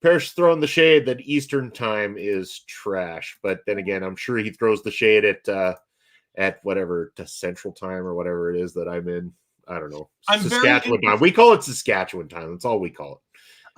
Parrish throwing the shade that Eastern time is trash, but then again, I'm sure he throws the shade at whatever to Central Time or whatever it is that I'm in. I don't know. Saskatchewan time. We call it Saskatchewan time. That's all we call it.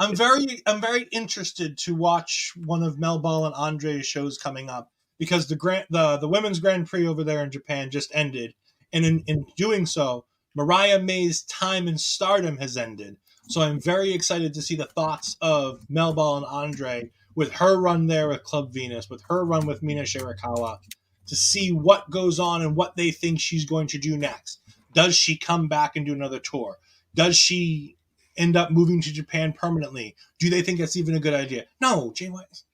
I'm very interested to watch one of Melball and Andre's shows coming up, because the women's Grand Prix over there in Japan just ended, and in doing so, Mariah May's time in Stardom has ended. So I'm very excited to see the thoughts of Melball and Andre with her run there with Club Venus, with her run with Mina Shirakawa, to see what goes on and what they think she's going to do next. Does she come back and do another tour? Does she end up moving to Japan permanently? Do they think that's even a good idea? No, Jay White,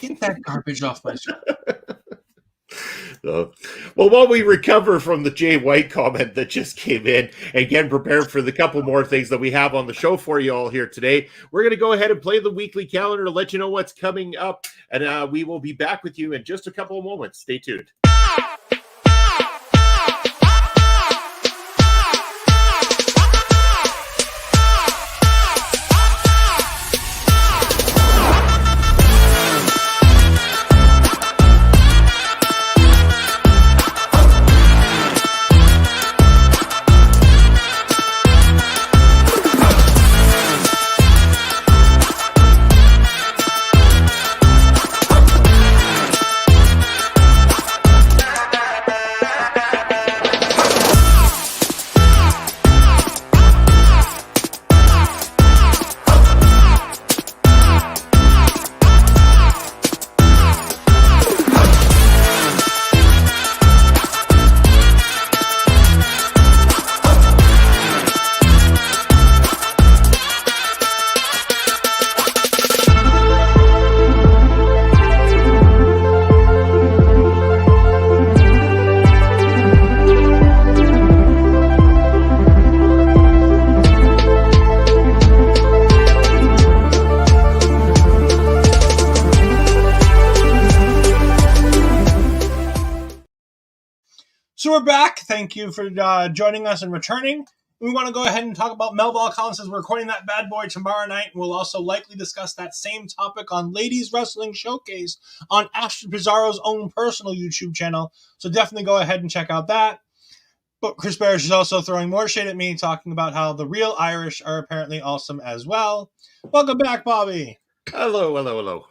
get that garbage off my screen. Well, while we recover from the Jay White comment that just came in, and again, prepare for the couple more things that we have on the show for you all here today, we're going to go ahead and play the weekly calendar to let you know what's coming up. And we will be back with you in just a couple of moments. Stay tuned. So we're back. Thank you for joining us and returning. We want to go ahead and talk about Melville Collins as we're recording that bad boy tomorrow night. We'll also likely discuss that same topic on Ladies Wrestling Showcase on Astrid Pizarro's own personal YouTube channel. So definitely go ahead and check out that. But Chris Barish is also throwing more shade at me, talking about how the real Irish are apparently awesome as well. Welcome back, Bobby. Hello.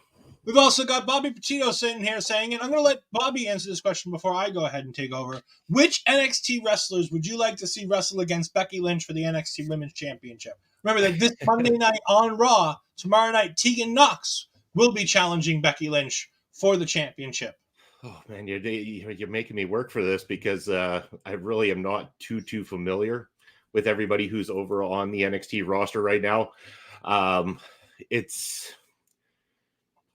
We've also got Bobby Petito sitting here saying, and I'm going to let Bobby answer this question before I go ahead and take over. Which NXT wrestlers would you like to see wrestle against Becky Lynch for the NXT Women's Championship? Remember that this Monday night on Raw, tomorrow night, Tegan Nox will be challenging Becky Lynch for the championship. Oh, man, you're making me work for this because I really am not too familiar with everybody who's over on the NXT roster right now.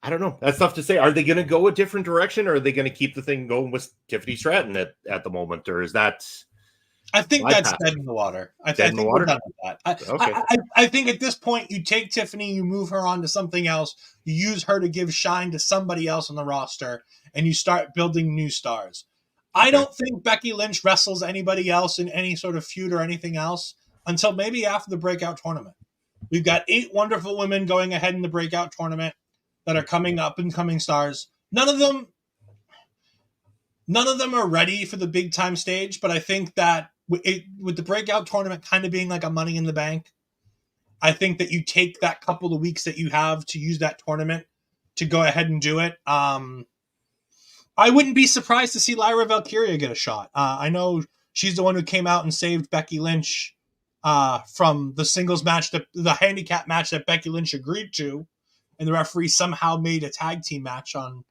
I don't know. That's tough to say. Are they going to go a different direction, or are they going to keep the thing going with Tiffany Stratton at the moment, or is that? I think that's dead in the water. I think we're done with that. Okay. I think at this point, you take Tiffany, you move her on to something else, you use her to give shine to somebody else on the roster, and you start building new stars. I don't think Becky Lynch wrestles anybody else in any sort of feud or anything else until maybe after the breakout tournament. We've got 8 wonderful women going ahead in the breakout tournament that are coming up and coming stars. None of them are ready for the big time stage, but I think that with the breakout tournament kind of being like a Money in the Bank, I think that you take that couple of weeks that you have to use that tournament to go ahead and do it. I wouldn't be surprised to see Lyra Valkyria get a shot. I know she's the one who came out and saved Becky Lynch from the singles match, the handicap match that Becky Lynch agreed to. And the referee somehow made a tag team match on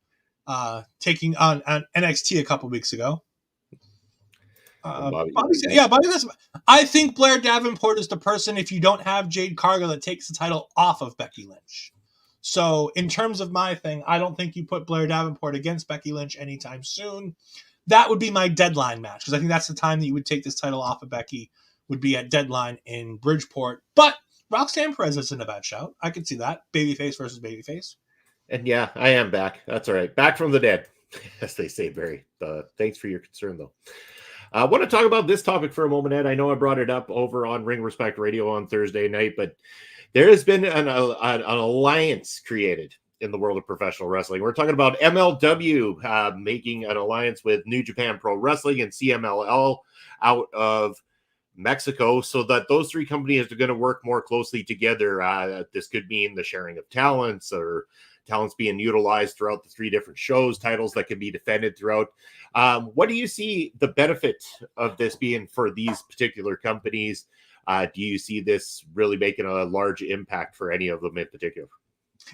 taking on NXT a couple weeks ago. Bobby, I think Blair Davenport is the person, if you don't have Jade Cargill, that takes the title off of Becky Lynch. So in terms of my thing, I don't think you put Blair Davenport against Becky Lynch anytime soon. That would be my deadline match, because I think that's the time that you would take this title off of Becky, would be at Deadline in Bridgeport. But Roxanne Perez isn't a bad shout. I can see that. Babyface versus babyface. And yeah, I am back. That's all right. Back from the dead, as they say, Barry. Thanks for your concern, though. I want to talk about this topic for a moment, Ed. I know I brought it up over on Ring Respect Radio on Thursday night, but there has been an alliance created in the world of professional wrestling. We're talking about MLW making an alliance with New Japan Pro Wrestling and CMLL out of Mexico, so that those 3 companies are going to work more closely together. This could mean the sharing of talents, or talents being utilized throughout the 3 different shows, titles that can be defended throughout. What do you see the benefit of this being for these particular companies? Do you see this really making a large impact for any of them in particular?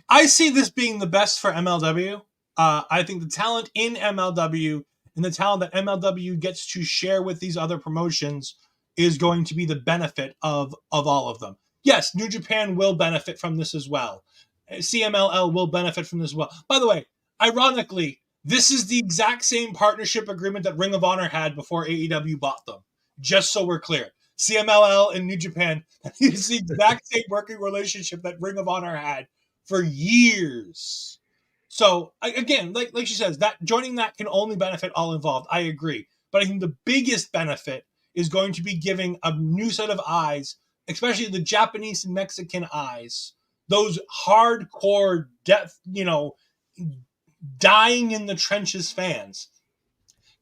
I see this being the best for MLW. I think the talent in MLW and the talent that MLW gets to share with these other promotions is going to be the benefit of all of them. Yes, New Japan will benefit from this as well. CMLL will benefit from this as well. By the way, ironically, This is the exact same partnership agreement that Ring of Honor had before AEW bought them. Just so we're clear. CMLL and New Japan is the exact same working relationship that Ring of Honor had for years. So again, like she says, that joining that can only benefit all involved. I agree. But I think the biggest benefit is going to be giving a new set of eyes, especially the Japanese and Mexican eyes, those hardcore depth, dying in the trenches fans,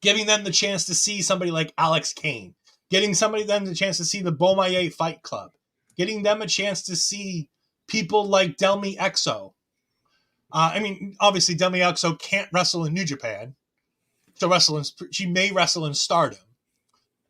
giving them the chance to see somebody like Alex Kane, getting them the chance to see the Beaumaye Fight Club, getting them a chance to see people like Delmi Exo. Obviously, Delmi Exo can't wrestle in New Japan. She may wrestle in Stardom.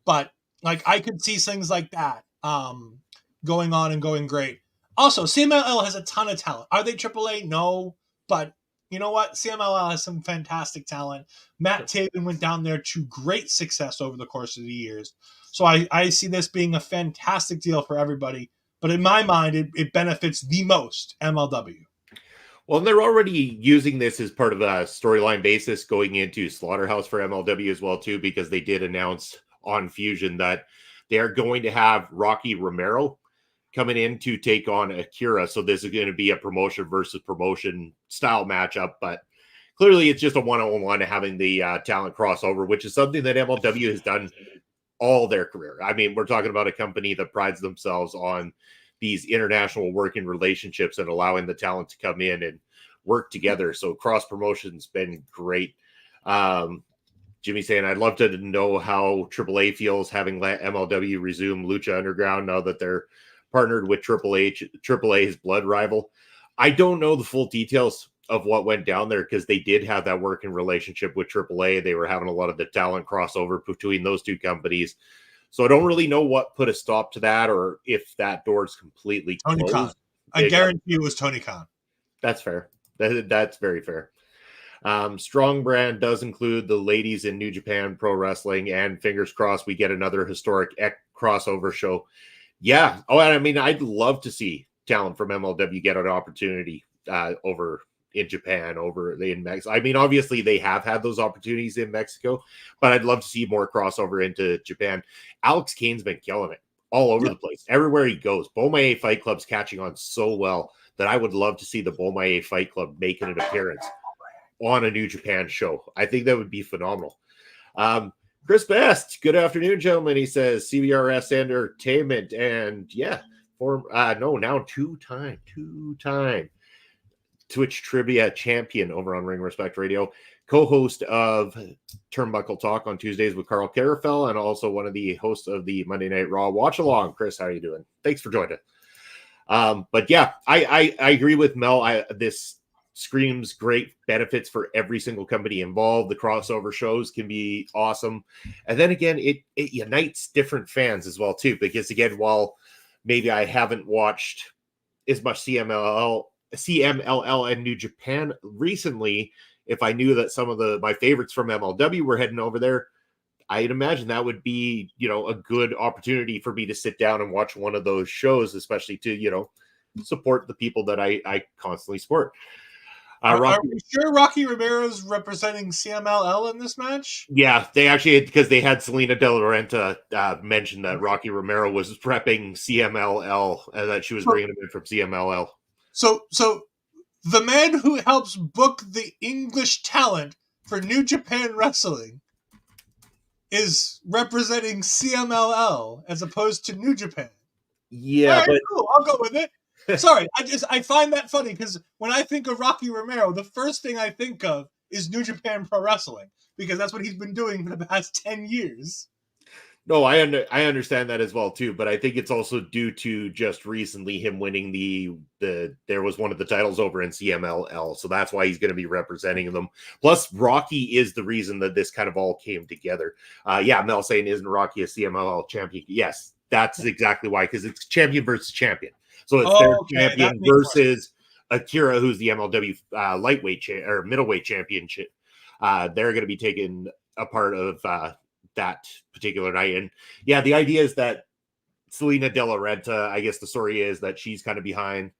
But, I could see things like that going on and going great. Also, CMLL has a ton of talent. Are they AAA? No. But you know what? CMLL has some fantastic talent. Matt Taven went down there to great success over the course of the years. So I see this being a fantastic deal for everybody. But in my mind, it benefits the most MLW. Well, and they're already using this as part of a storyline basis going into Slaughterhouse for MLW as well, too, because they did announce on Fusion that they are going to have Rocky Romero coming in to take on Akira. So this is going to be a promotion versus promotion style matchup, but clearly it's just a one-on-one having the talent crossover, which is something that MLW has done all their career. I mean, we're talking about a company that prides themselves on these international working relationships and allowing the talent to come in and work together. So cross promotion's been great. Jimmy saying, I'd love to know how AAA feels having let MLW resume Lucha Underground now that they're partnered with AAA's blood rival. I don't know the full details of what went down there because they did have that working relationship with AAA. They were having a lot of the talent crossover between those two companies. So I don't really know what put a stop to that or if that door is completely Tony closed. Khan. I guarantee it was Tony Khan. That's fair. That's very fair. Strong Brand does include the ladies in New Japan Pro Wrestling, and fingers crossed we get another historic crossover show. Yeah. Oh, I mean, I'd love to see talent from MLW get an opportunity over in Japan, over in Mexico. I mean, obviously they have had those opportunities in Mexico, but I'd love to see more crossover into Japan. Alex Kane's been killing it all over the place, everywhere he goes. Beaumaye Fight Club's catching on so well that I would love to see the Beaumaye Fight Club making an appearance on a New Japan show. I think that would be phenomenal. Chris Best, good afternoon, gentlemen. He says CBRS Entertainment, and now two-time Twitch Trivia champion over on Ring Respect Radio, co-host of Turnbuckle Talk on Tuesdays with Carl Carafell, and also one of the hosts of the Monday Night Raw Watch Along. Chris, how are you doing? Thanks for joining. But yeah, I agree with Mel. This screams great benefits for every single company involved. The crossover shows can be awesome. And then again, it unites different fans as well, too, because again, while maybe I haven't watched as much CMLL and New Japan recently, if I knew that some of my favorites from MLW were heading over there, I'd imagine that would be, a good opportunity for me to sit down and watch one of those shows, especially to, support the people that I constantly support. Are we sure Rocky Romero's representing CMLL in this match? Yeah, they actually, because they had Selena De La Renta mention that Rocky Romero was prepping CMLL and that she was bringing him in from CMLL. So the man who helps book the English talent for New Japan Wrestling is representing CMLL as opposed to New Japan. Yeah, right, cool. I'll go with it. Sorry, I find that funny because when I think of Rocky Romero, the first thing I think of is New Japan Pro Wrestling because that's what he's been doing for the past 10 years. No, I understand that as well too, but I think it's also due to just recently him winning there was one of the titles over in CMLL, so that's why he's going to be representing them. Plus, Rocky is the reason that this kind of all came together. Mel saying, isn't Rocky a CMLL champion? Yes, that's exactly why, because it's champion versus champion. So it's their champion versus Akira, who's the MLW lightweight or middleweight championship. They're going to be taking a part of that particular night. And yeah, the idea is that Selena De La Renta, I guess the story is that she's kind of behind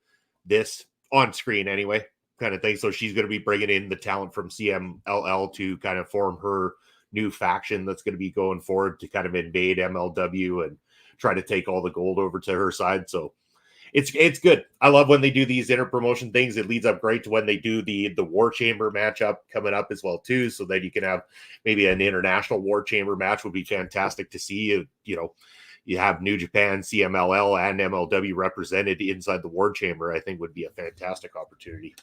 this on screen anyway, kind of thing. So she's going to be bringing in the talent from CMLL to kind of form her new faction that's going to be going forward to kind of invade MLW and try to take all the gold over to her side. So it's good. I love when they do these inter-promotion things. It leads up great to when they do the War Chamber matchup coming up as well too, so that you can have maybe an international War Chamber match. Would be fantastic to see. You know, you have New Japan, CMLL, and MLW represented inside the War Chamber. I think would be a fantastic opportunity.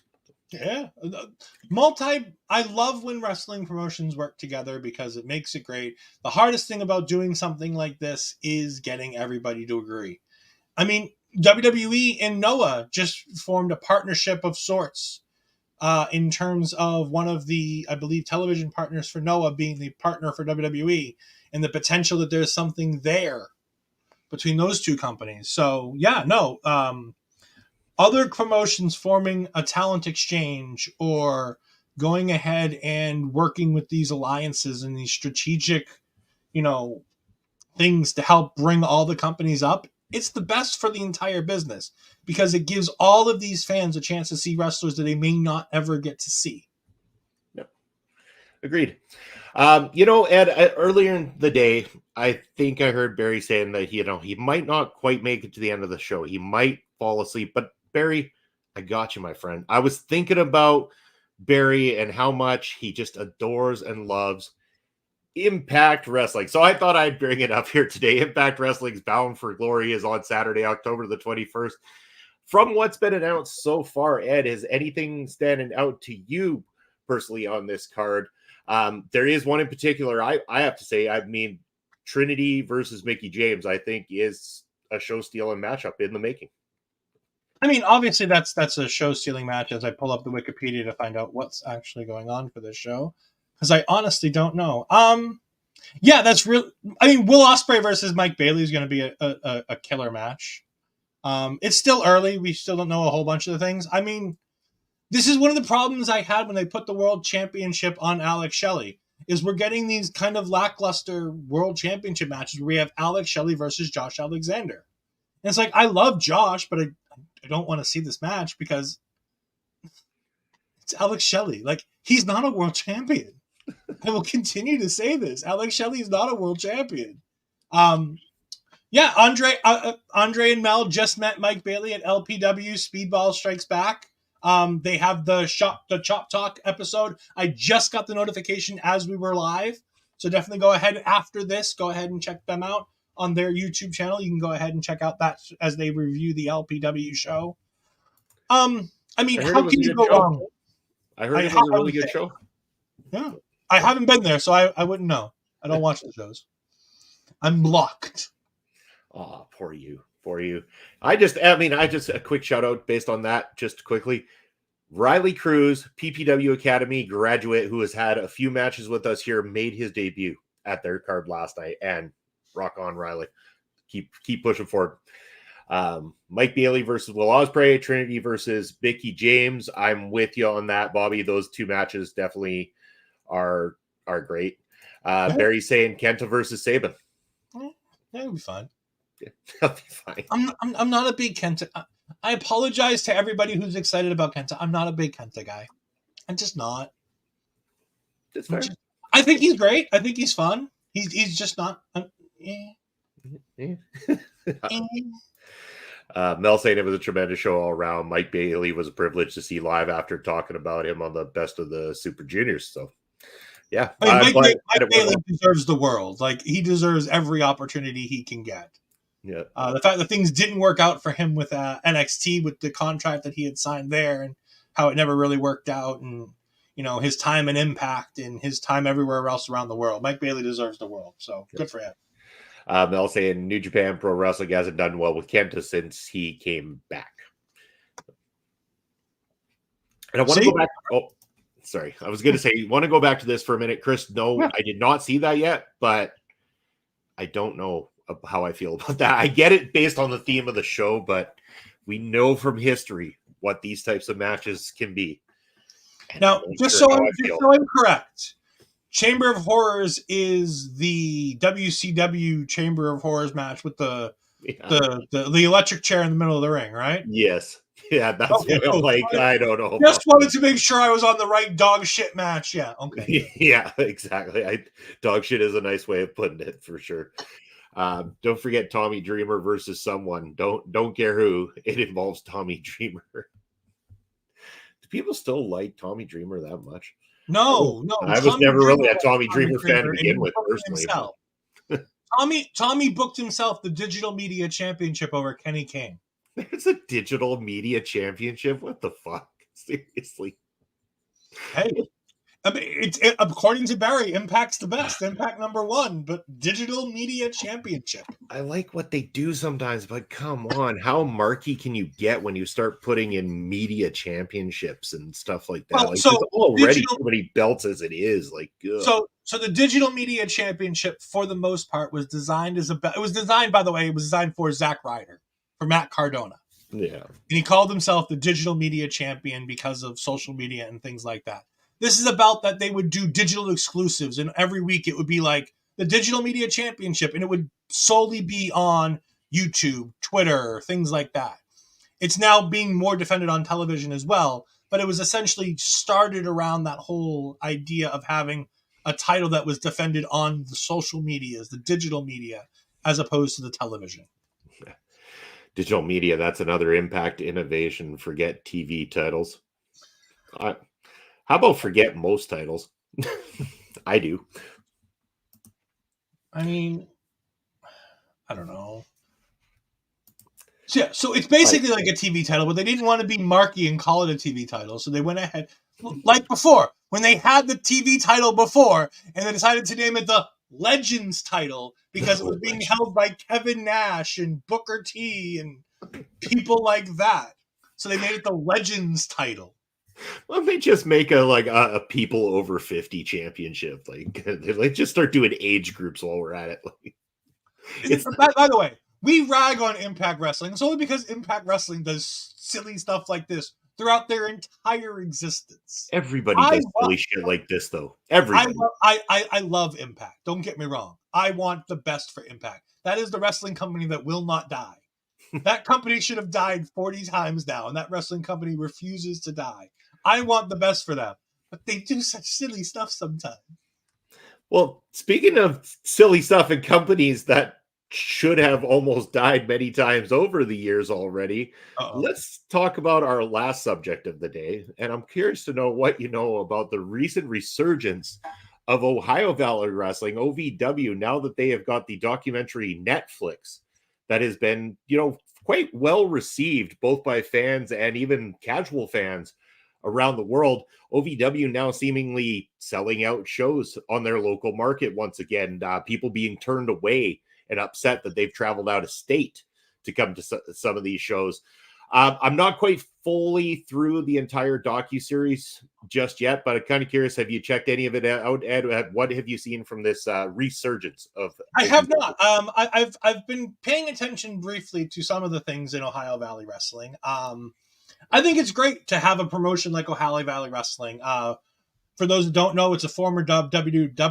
Yeah, I love when wrestling promotions work together because it makes it great. The hardest thing about doing something like this is getting everybody to agree. I mean, WWE and Noah just formed a partnership of sorts in terms of one of the, I believe, television partners for Noah being the partner for WWE, and the potential that there's something there between those two companies. So yeah, no, other promotions forming a talent exchange or going ahead and working with these alliances and these strategic, things to help bring all the companies up. It's the best for the entire business because it gives all of these fans a chance to see wrestlers that they may not ever get to see. Yep. Agreed. Ed, earlier in the day, I think I heard Barry saying that, he might not quite make it to the end of the show. He might fall asleep, but Barry, I got you, my friend. I was thinking about Barry and how much he just adores and loves Impact Wrestling. So I thought I'd bring it up here today. Impact Wrestling's Bound for Glory is on Saturday, October the 21st. From what's been announced so far, Ed, is anything standing out to you personally on this card? There is one in particular I have to say, I mean, Trinity versus Mickie James, I think is a show-stealing matchup in the making. I mean, obviously that's a show-stealing match as I pull up the Wikipedia to find out what's actually going on for this show. Because I honestly don't know. Yeah, that's real. I mean, Will Ospreay versus Mike Bailey is going to be a killer match. It's still early. We still don't know a whole bunch of the things. I mean, this is one of the problems I had when they put the World Championship on Alex Shelley, is we're getting these kind of lackluster World Championship matches where we have Alex Shelley versus Josh Alexander. And it's like, I love Josh, but I don't want to see this match because it's Alex Shelley. Like, he's not a world champion. I will continue to say this. Alex Shelley is not a world champion. Yeah, Andre and Mel just met Mike Bailey at LPW Speedball Strikes Back. They have the Chop Talk episode. I just got the notification as we were live. So definitely go ahead after this. Go ahead and check them out on their YouTube channel. You can go ahead and check out that as they review the LPW show. I mean, how can you go wrong? I heard it was a really good show. Yeah. I haven't been there, so I wouldn't know. I don't watch the shows. I'm blocked. Oh, poor you. I just a quick shout out based on that, just quickly. Riley Cruz, PPW Academy graduate who has had a few matches with us here, made his debut at their card last night, and rock on, Riley. Keep pushing forward. Mike Bailey versus Will Ospreay, Trinity versus Mickie James. I'm with you on that, Bobby. Those two matches definitely are great. Barry saying Kenta versus Saban. That'll be fine. Yeah, that'll be fine. I'm not a big Kenta. I apologize to everybody who's excited about Kenta. I'm not a big Kenta guy. I'm just not. That's fair. I think he's great. I think he's fun. He's just not. Mel saying it was a tremendous show all around. Mike Bailey was a privilege to see live after talking about him on the Best of the Super Juniors. So, yeah. I mean, Mike Bailey deserves the world. Like, he deserves every opportunity he can get. Yeah. The fact that things didn't work out for him with NXT, with the contract that he had signed there, and how it never really worked out, and his time and Impact and his time everywhere else around the world. Mike Bailey deserves the world. So good for him. Mel saying New Japan Pro Wrestling hasn't done well with Kenta since he came back. And I want to go back. Oh, sorry. I was going to say, you want to go back to this for a minute, Chris? No, yeah. I did not see that yet, but I don't know how I feel about that. I get it based on the theme of the show, but we know from history what these types of matches can be. And now, just so I'm correct, Chamber of Horrors is the WCW Chamber of Horrors match with the electric chair in the middle of the ring, right? Yes. Yeah, that's what I'm like. I don't know. Just wanted to make sure I was on the right dog shit match. Yeah, okay. Yeah, exactly. Dog shit is a nice way of putting it for sure. Don't forget Tommy Dreamer versus someone. Don't care who. It involves Tommy Dreamer. Do people still like Tommy Dreamer that much? No. I was never really a Tommy Dreamer fan to begin with, personally. Tommy booked himself the Digital Media Championship over Kenny King. There's a Digital Media Championship? What the fuck? Seriously. Hey, I mean, according to Barry, Impact's the best. Impact #1, but Digital Media Championship. I like what they do sometimes, but come on, how marky can you get when you start putting in media championships and stuff like that? Well, like, so already too many belts as it is. Like, ugh. So the Digital Media Championship, for the most part, was designed by the way, it was designed for Zack Ryder, for Matt Cardona. Yeah, and he called himself the Digital Media Champion because of social media and things like that. This is about that they would do digital exclusives, and every week it would be like the Digital Media Championship, and it would solely be on YouTube, Twitter, things like that. It's now being more defended on television as well, but it was essentially started around that whole idea of having a title that was defended on the social medias, the digital media, as opposed to the television. Digital media, that's another Impact innovation. Forget TV titles. How about forget most titles? I do. I mean, I don't know. So, yeah, so it's basically like a TV title, but they didn't want to be marky and call it a TV title. So they went ahead, like before, when they had the TV title before, and they decided to name it the Legends title because it was being held by Kevin Nash and Booker T and people like that. So they made it the Legends title. Well, they just make a people over 50 championship. Like, they just start doing age groups while we're at it. Like, by the way, we rag on Impact Wrestling. It's only because Impact Wrestling does silly stuff like this throughout their entire existence. Everybody does silly shit like this, though. Everybody. I love Impact. Don't get me wrong. I want the best for Impact. That is the wrestling company that will not die. That company should have died 40 times now, and that wrestling company refuses to die. I want the best for them, but they do such silly stuff sometimes. Well, speaking of silly stuff and companies that should have almost died many times over the years already, let's talk about our last subject of the day. And I'm curious to know what you know about the recent resurgence of Ohio Valley Wrestling, OVW, now that they have got the documentary Netflix that has been, quite well received both by fans and even casual fans around the world. OVW now seemingly selling out shows on their local market once again. People being turned away and upset that they've traveled out of state to come to some of these shows. I'm not quite fully through the entire docuseries just yet, but I'm kind of curious, have you checked any of it out, Ed? What have you seen from this resurgence of... I have not. I've been paying attention briefly to some of the things in Ohio Valley Wrestling. I think it's great to have a promotion like Ohio Valley Wrestling. For those who don't know, it's a former WWE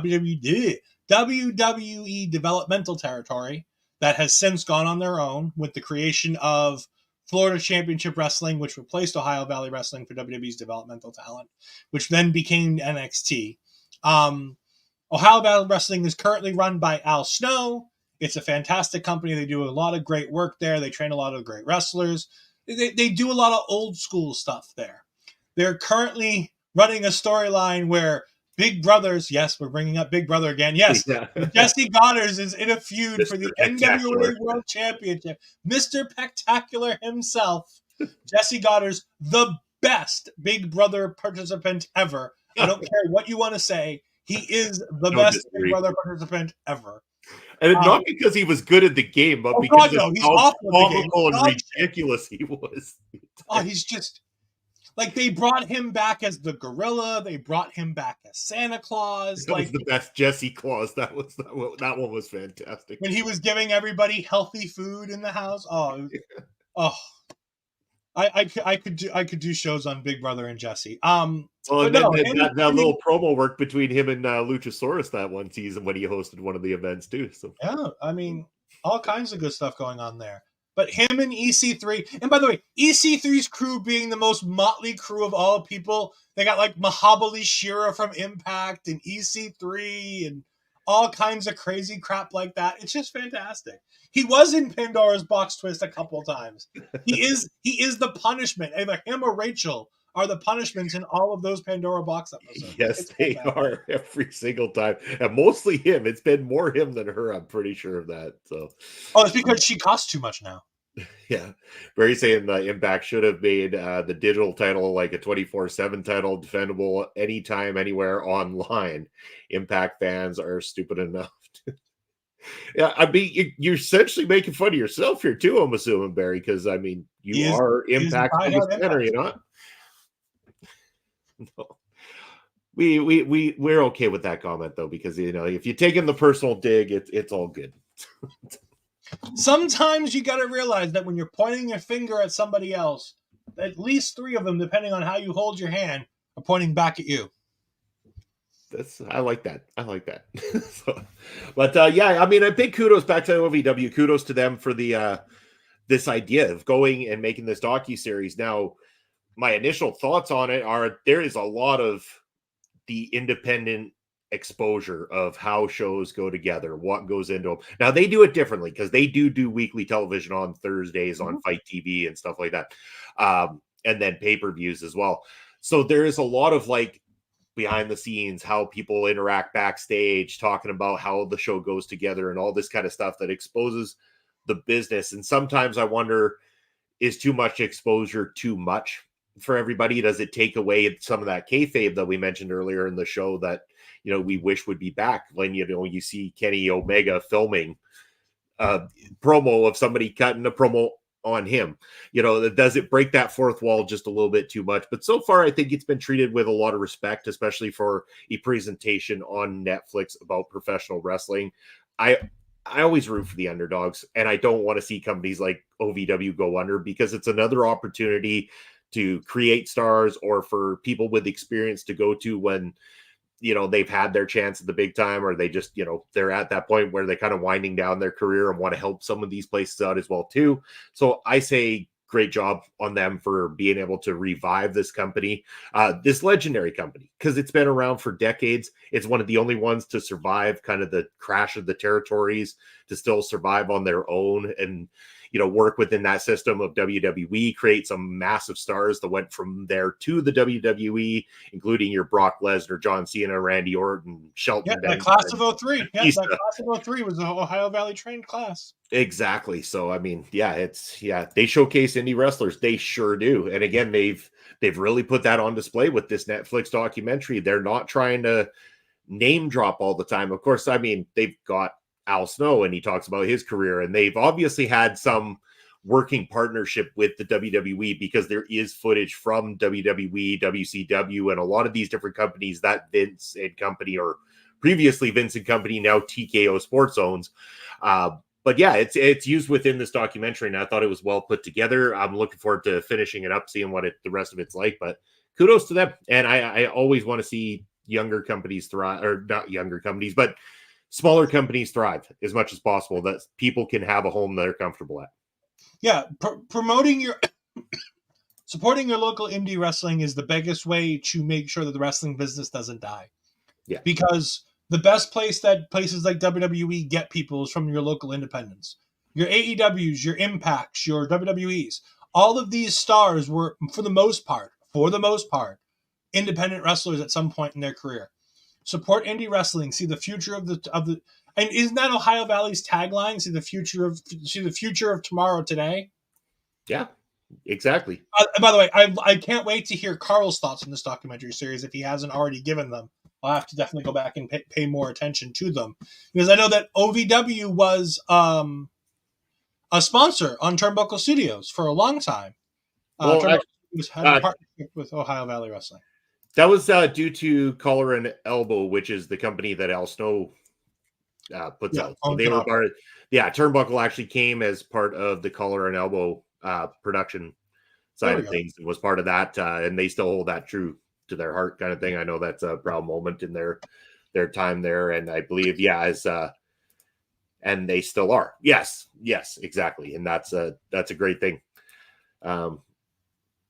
developmental territory that has since gone on their own with the creation of Florida Championship Wrestling, which replaced Ohio Valley Wrestling for WWE's developmental talent, which then became NXT. Ohio Valley Wrestling is currently run by Al Snow. It's a fantastic company. They do a lot of great work there. They train a lot of great wrestlers. They do a lot of old school stuff there. They're currently running a storyline where Big Brothers, yes, we're bringing up Big Brother again. Yes, Jesse Goddard is in a feud for the NWA World Championship. Mr. Spectacular himself, Jesse Goddard's the best Big Brother participant ever. I don't care what you want to say. He is the best Big Brother participant ever. And not because he was good at the game, but because of how comical and ridiculous he was. Oh, he's just... Like, they brought him back as the gorilla. They brought him back as Santa Claus. That was the best Jesse Claus. That one was fantastic. When he was giving everybody healthy food in the house. I could do shows on Big Brother and Jesse. Well, and then that little promo work between him and Luchasaurus that one season when he hosted one of the events too. So yeah, I mean, all kinds of good stuff going on there. But him and EC3, and by the way, EC3's crew being the most motley crew of all people, they got like Mahabali Shira from Impact and EC3 and all kinds of crazy crap like that. It's just fantastic. He was in Pandora's Box Twist a couple times. He is the punishment. Either him or Rachel are the punishments in all of those Pandora Box episodes. Yes, they are every single time, and mostly him. It's been more him than her. I'm pretty sure of that. So, it's because she costs too much now. Yeah, Barry saying the Impact should have made the digital title like a 24/7 title, defendable anytime, anywhere online. Impact fans are stupid enough. Yeah, I mean, you're essentially making fun of yourself here too. I'm assuming, Barry, because I mean, you are Impact center, you know. No. We're okay with that comment though, because you know, if you take in the personal dig, it's all good. Sometimes you got to realize that when you're pointing your finger at somebody else, at least 3 of them, depending on how you hold your hand, are pointing back at you. I like that. So, but yeah, I mean, a big kudos back to OVW. Kudos to them for the this idea of going and making this docuseries. Now, my initial thoughts on it are there is a lot of the independent exposure of how shows go together, what goes into them. Now they do it differently because they do weekly television on Thursdays on Fight TV and stuff like that, and then pay-per-views as well. So there is a lot of like behind the scenes, how people interact backstage, talking about how the show goes together and all this kind of stuff that exposes the business. And sometimes I wonder, is too much exposure too much for everybody? Does it take away some of that kayfabe that we mentioned earlier in the show that, you know, we wish would be back? When, you know, you see Kenny Omega filming a promo of somebody cutting a promo on him, you know, does it break that fourth wall just a little bit too much? But so far, I think it's been treated with a lot of respect, especially for a presentation on Netflix about professional wrestling. I always root for the underdogs, and I don't want to see companies like OVW go under, because it's another opportunity to create stars, or for people with experience to go to when, you know, they've had their chance at the big time, or they just, you know, they're at that point where they're kind of winding down their career and want to help some of these places out as well too. So I say great job on them for being able to revive this company, this legendary company, because it's been around for decades. It's one of the only ones to survive kind of the crash of the territories, to still survive on their own and, you know, work within that system of WWE, create some massive stars that went from there to the WWE, including your Brock Lesnar, John Cena, Randy Orton, Shelton. Yeah, that class of 03. Yeah, that class of 03 was an Ohio Valley trained class. Exactly. So, I mean, they showcase indie wrestlers. They sure do. And again, they've really put that on display with this Netflix documentary. They're not trying to name drop all the time. Of course, I mean, they've got Al Snow and he talks about his career, and they've obviously had some working partnership with the WWE, because there is footage from WWE, WCW, and a lot of these different companies that Vince and company, or previously Vince and company, now TKO Sports owns. But yeah, it's used within this documentary, and I thought it was well put together. I'm looking forward to finishing it up, seeing what the rest of it's like. But kudos to them. And I always want to see younger companies thrive, or not younger companies, but smaller companies thrive as much as possible, that people can have a home they're comfortable at. Yeah, promoting supporting your local indie wrestling is the biggest way to make sure that the wrestling business doesn't die. Yeah, because the best place that places like WWE get people is from your local independents. Your AEWs, your Impacts, your WWEs. All of these stars were, for the most part, independent wrestlers at some point in their career. Support indie wrestling. See the future of the. And isn't that Ohio Valley's tagline? See the future of tomorrow today. Yeah, exactly. By the way, I can't wait to hear Carl's thoughts on this documentary series if he hasn't already given them. I'll have to definitely go back and pay more attention to them, because I know that OVW was a sponsor on Turnbuckle Studios for a long time. Well, Turnbuckle had a partnership with Ohio Valley Wrestling. That was due to Collar and Elbow, which is the company that Al Snow puts out. So they were part of, Turnbuckle actually came as part of the Collar and Elbow production side of things, and was part of that, and they still hold that true to their heart, kind of thing. I know that's a proud moment in their time there, and I believe, and they still are. Yes, Yes, exactly. And that's a great thing.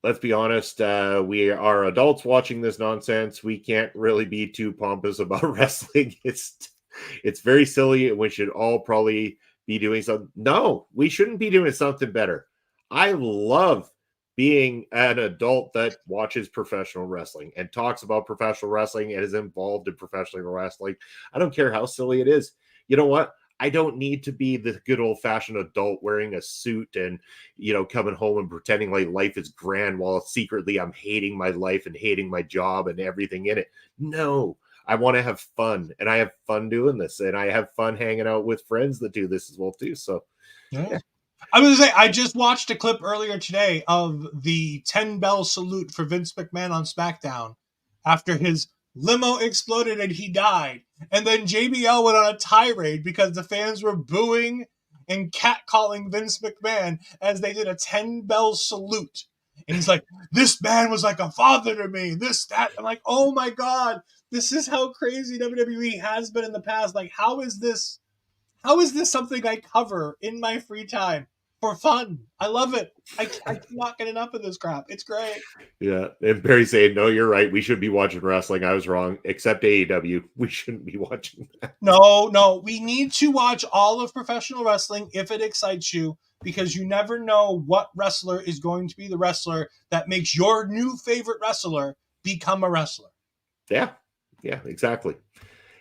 Let's be honest, we are adults watching this nonsense. We can't really be too pompous about wrestling. It's very silly, and we should all probably be doing something. No, we shouldn't be doing something better. I love being an adult that watches professional wrestling and talks about professional wrestling and is involved in professional wrestling. I don't care how silly it is. You know what? I don't need to be the good old fashioned adult wearing a suit and, coming home and pretending like life is grand while secretly I'm hating my life and hating my job and everything in it. No, I want to have fun, and I have fun doing this, and I have fun hanging out with friends that do this as well too. So, yeah. I was gonna say, I just watched a clip earlier today of the 10-bell salute for Vince McMahon on SmackDown after his limo exploded and he died. And then JBL went on a tirade because the fans were booing and catcalling Vince McMahon as they did a 10-bell salute. And he's like, this man was like a father to me, this, that. I'm like, oh my God, this is how crazy WWE has been in the past. Like, how is this something I cover in my free time for fun? I love it. I cannot get enough of this crap. It's great. Yeah. And Barry saying, no, you're right. We should be watching wrestling. I was wrong. Except AEW. We shouldn't be watching that. No. We need to watch all of professional wrestling if it excites you, because you never know what wrestler is going to be the wrestler that makes your new favorite wrestler become a wrestler. Yeah. Yeah, exactly.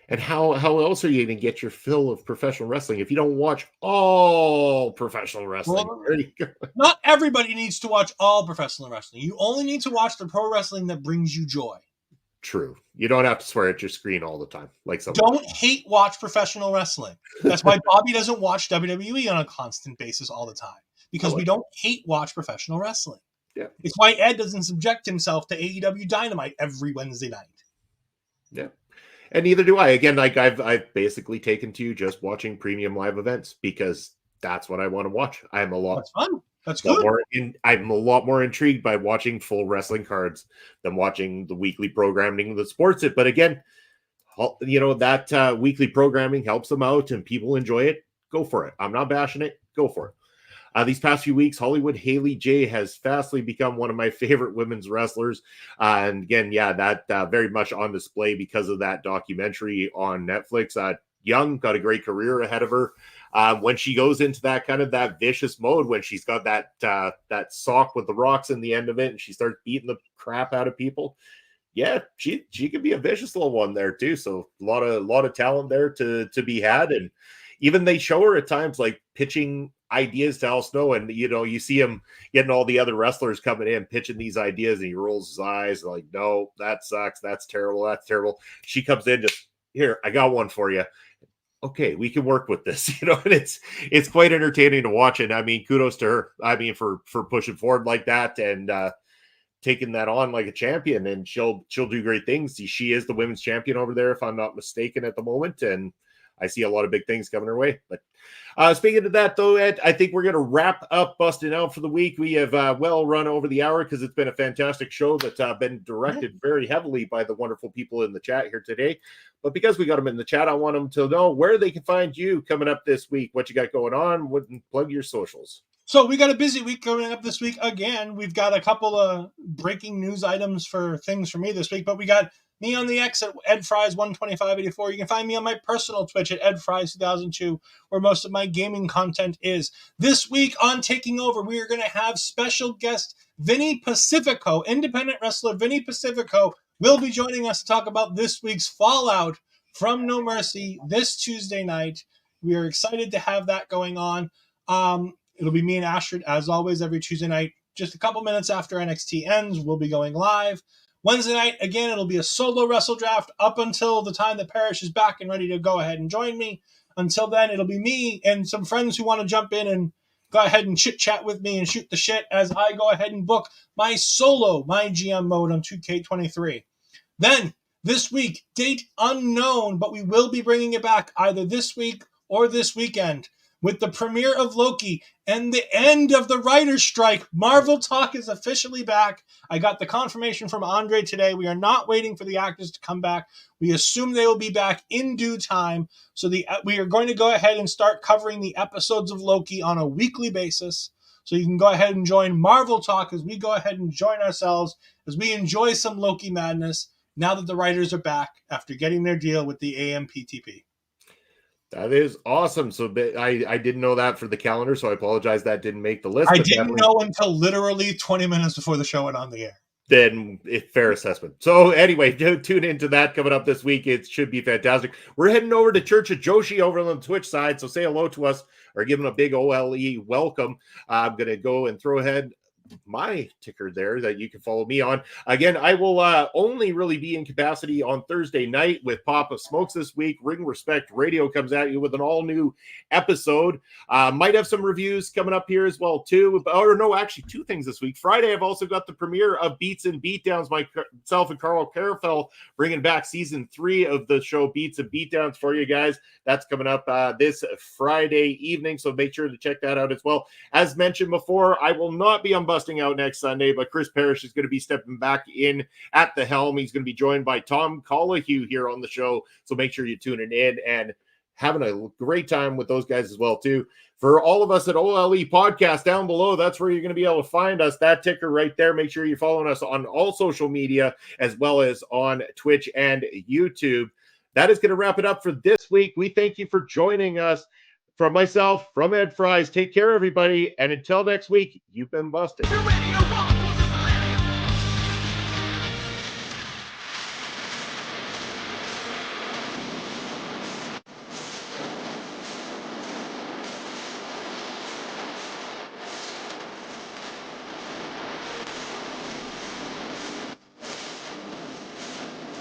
And how else are you going to get your fill of professional wrestling if you don't watch all professional wrestling? Well, not everybody needs to watch all professional wrestling. You only need to watch the pro wrestling that brings you joy. True. You don't have to swear at your screen all the time. Don't hate watch professional wrestling. That's why Bobby doesn't watch WWE on a constant basis all the time, because we don't hate watch professional wrestling. Yeah. It's why Ed doesn't subject himself to AEW Dynamite every Wednesday night. Yeah. And neither do I. Again, like I've basically taken to just watching premium live events because that's what I want to watch. I'm a lot. That's fun. That's good. I'm a lot more intrigued by watching full wrestling cards than watching the weekly programming that supports it. But again, that weekly programming helps them out and people enjoy it. Go for it. I'm not bashing it. Go for it. These past few weeks, Hollywood Haley J has fastly become one of my favorite women's wrestlers. And again, that very much on display because of that documentary on Netflix. Young, got a great career ahead of her. When she goes into that kind of that vicious mode, when she's got that sock with the rocks in the end of it, and she starts beating the crap out of people. Yeah, she could be a vicious little one there too. So a lot of talent there to be had. And even they show her at times like pitching ideas to Al Snow, and you see him getting all the other wrestlers coming in pitching these ideas, and he rolls his eyes like, no, that sucks, that's terrible. She comes in, just, here, I got one for you. Okay, we can work with this, and it's quite entertaining to watch. And I mean, kudos to her. I mean, for pushing forward like that and taking that on like a champion, and she'll do great things. She is the women's champion over there, if I'm not mistaken, at the moment, and I see a lot of big things coming her way. But speaking of that, though, Ed, I think we're going to wrap up Busting Out for the week. We have well run over the hour because it's been a fantastic show that's been directed very heavily by the wonderful people in the chat here today. But because we got them in the chat, I want them to know where they can find you coming up this week, what you got going on, plug your socials. So we got a busy week coming up this week. Again, we've got a couple of breaking news items for things for me this week, but we got me on the X at EdFries12584. You can find me on my personal Twitch at EdFries2002, where most of my gaming content is. This week on Taking Over, we are going to have special guest Vinny Pacifico, independent wrestler Vinny Pacifico, will be joining us to talk about this week's Fallout from No Mercy this Tuesday night. We are excited to have that going on. It'll be me and Astrid, as always, every Tuesday night. Just a couple minutes after NXT ends, we'll be going live. Wednesday night, again, it'll be a solo Wrestledraft up until the time that Parrish is back and ready to go ahead and join me. Until then, it'll be me and some friends who want to jump in and go ahead and chit-chat with me and shoot the shit as I go ahead and book my GM mode on 2K23. Then, this week, date unknown, but we will be bringing it back either this week or this weekend. with the premiere of Loki and the end of the writer's strike, Marvel Talk is officially back. I got the confirmation from Andre today. We are not waiting for the actors to come back. We assume they will be back in due time. So we are going to go ahead and start covering the episodes of Loki on a weekly basis. So you can go ahead and join Marvel Talk as we go ahead and join ourselves as we enjoy some Loki madness now that the writers are back after getting their deal with the AMPTP. That is awesome. So I didn't know that for the calendar, so I apologize that didn't make the list. I didn't know until literally 20 minutes before the show went on the air. Then fair assessment. So anyway, tune into that coming up this week. It should be fantastic. We're heading over to Church of Joshi over on the Twitch side, so say hello to us or give them a big OLE welcome. I'm going to go and throw ahead my ticker there that you can follow me on. Again, I will only really be in capacity on Thursday night with Papa Smokes this week. Ring Respect Radio comes at you with an all new episode. Might have some reviews coming up here as well too. Or no, actually two things this week. Friday, I've also got the premiere of Beats and Beatdowns. Myself and Carl Carafel bringing back season 3 of the show Beats and Beatdowns for you guys. That's coming up this Friday evening, so make sure to check that out as well. As mentioned before, I will not be on Busting Out next Sunday, but Chris Parrish is going to be stepping back in at the helm. He's going to be joined by Tom Collahue here on the show, so make sure you're tuning in and having a great time with those guys as well too. For all of us at OLE Podcast down below, that's where you're going to be able to find us. That ticker right there. Make sure you're following us on all social media as well as on Twitch and YouTube. That is going to wrap it up for this week. We thank you for joining us. From myself, from Ed Fries, take care, everybody. And until next week, you've been busted.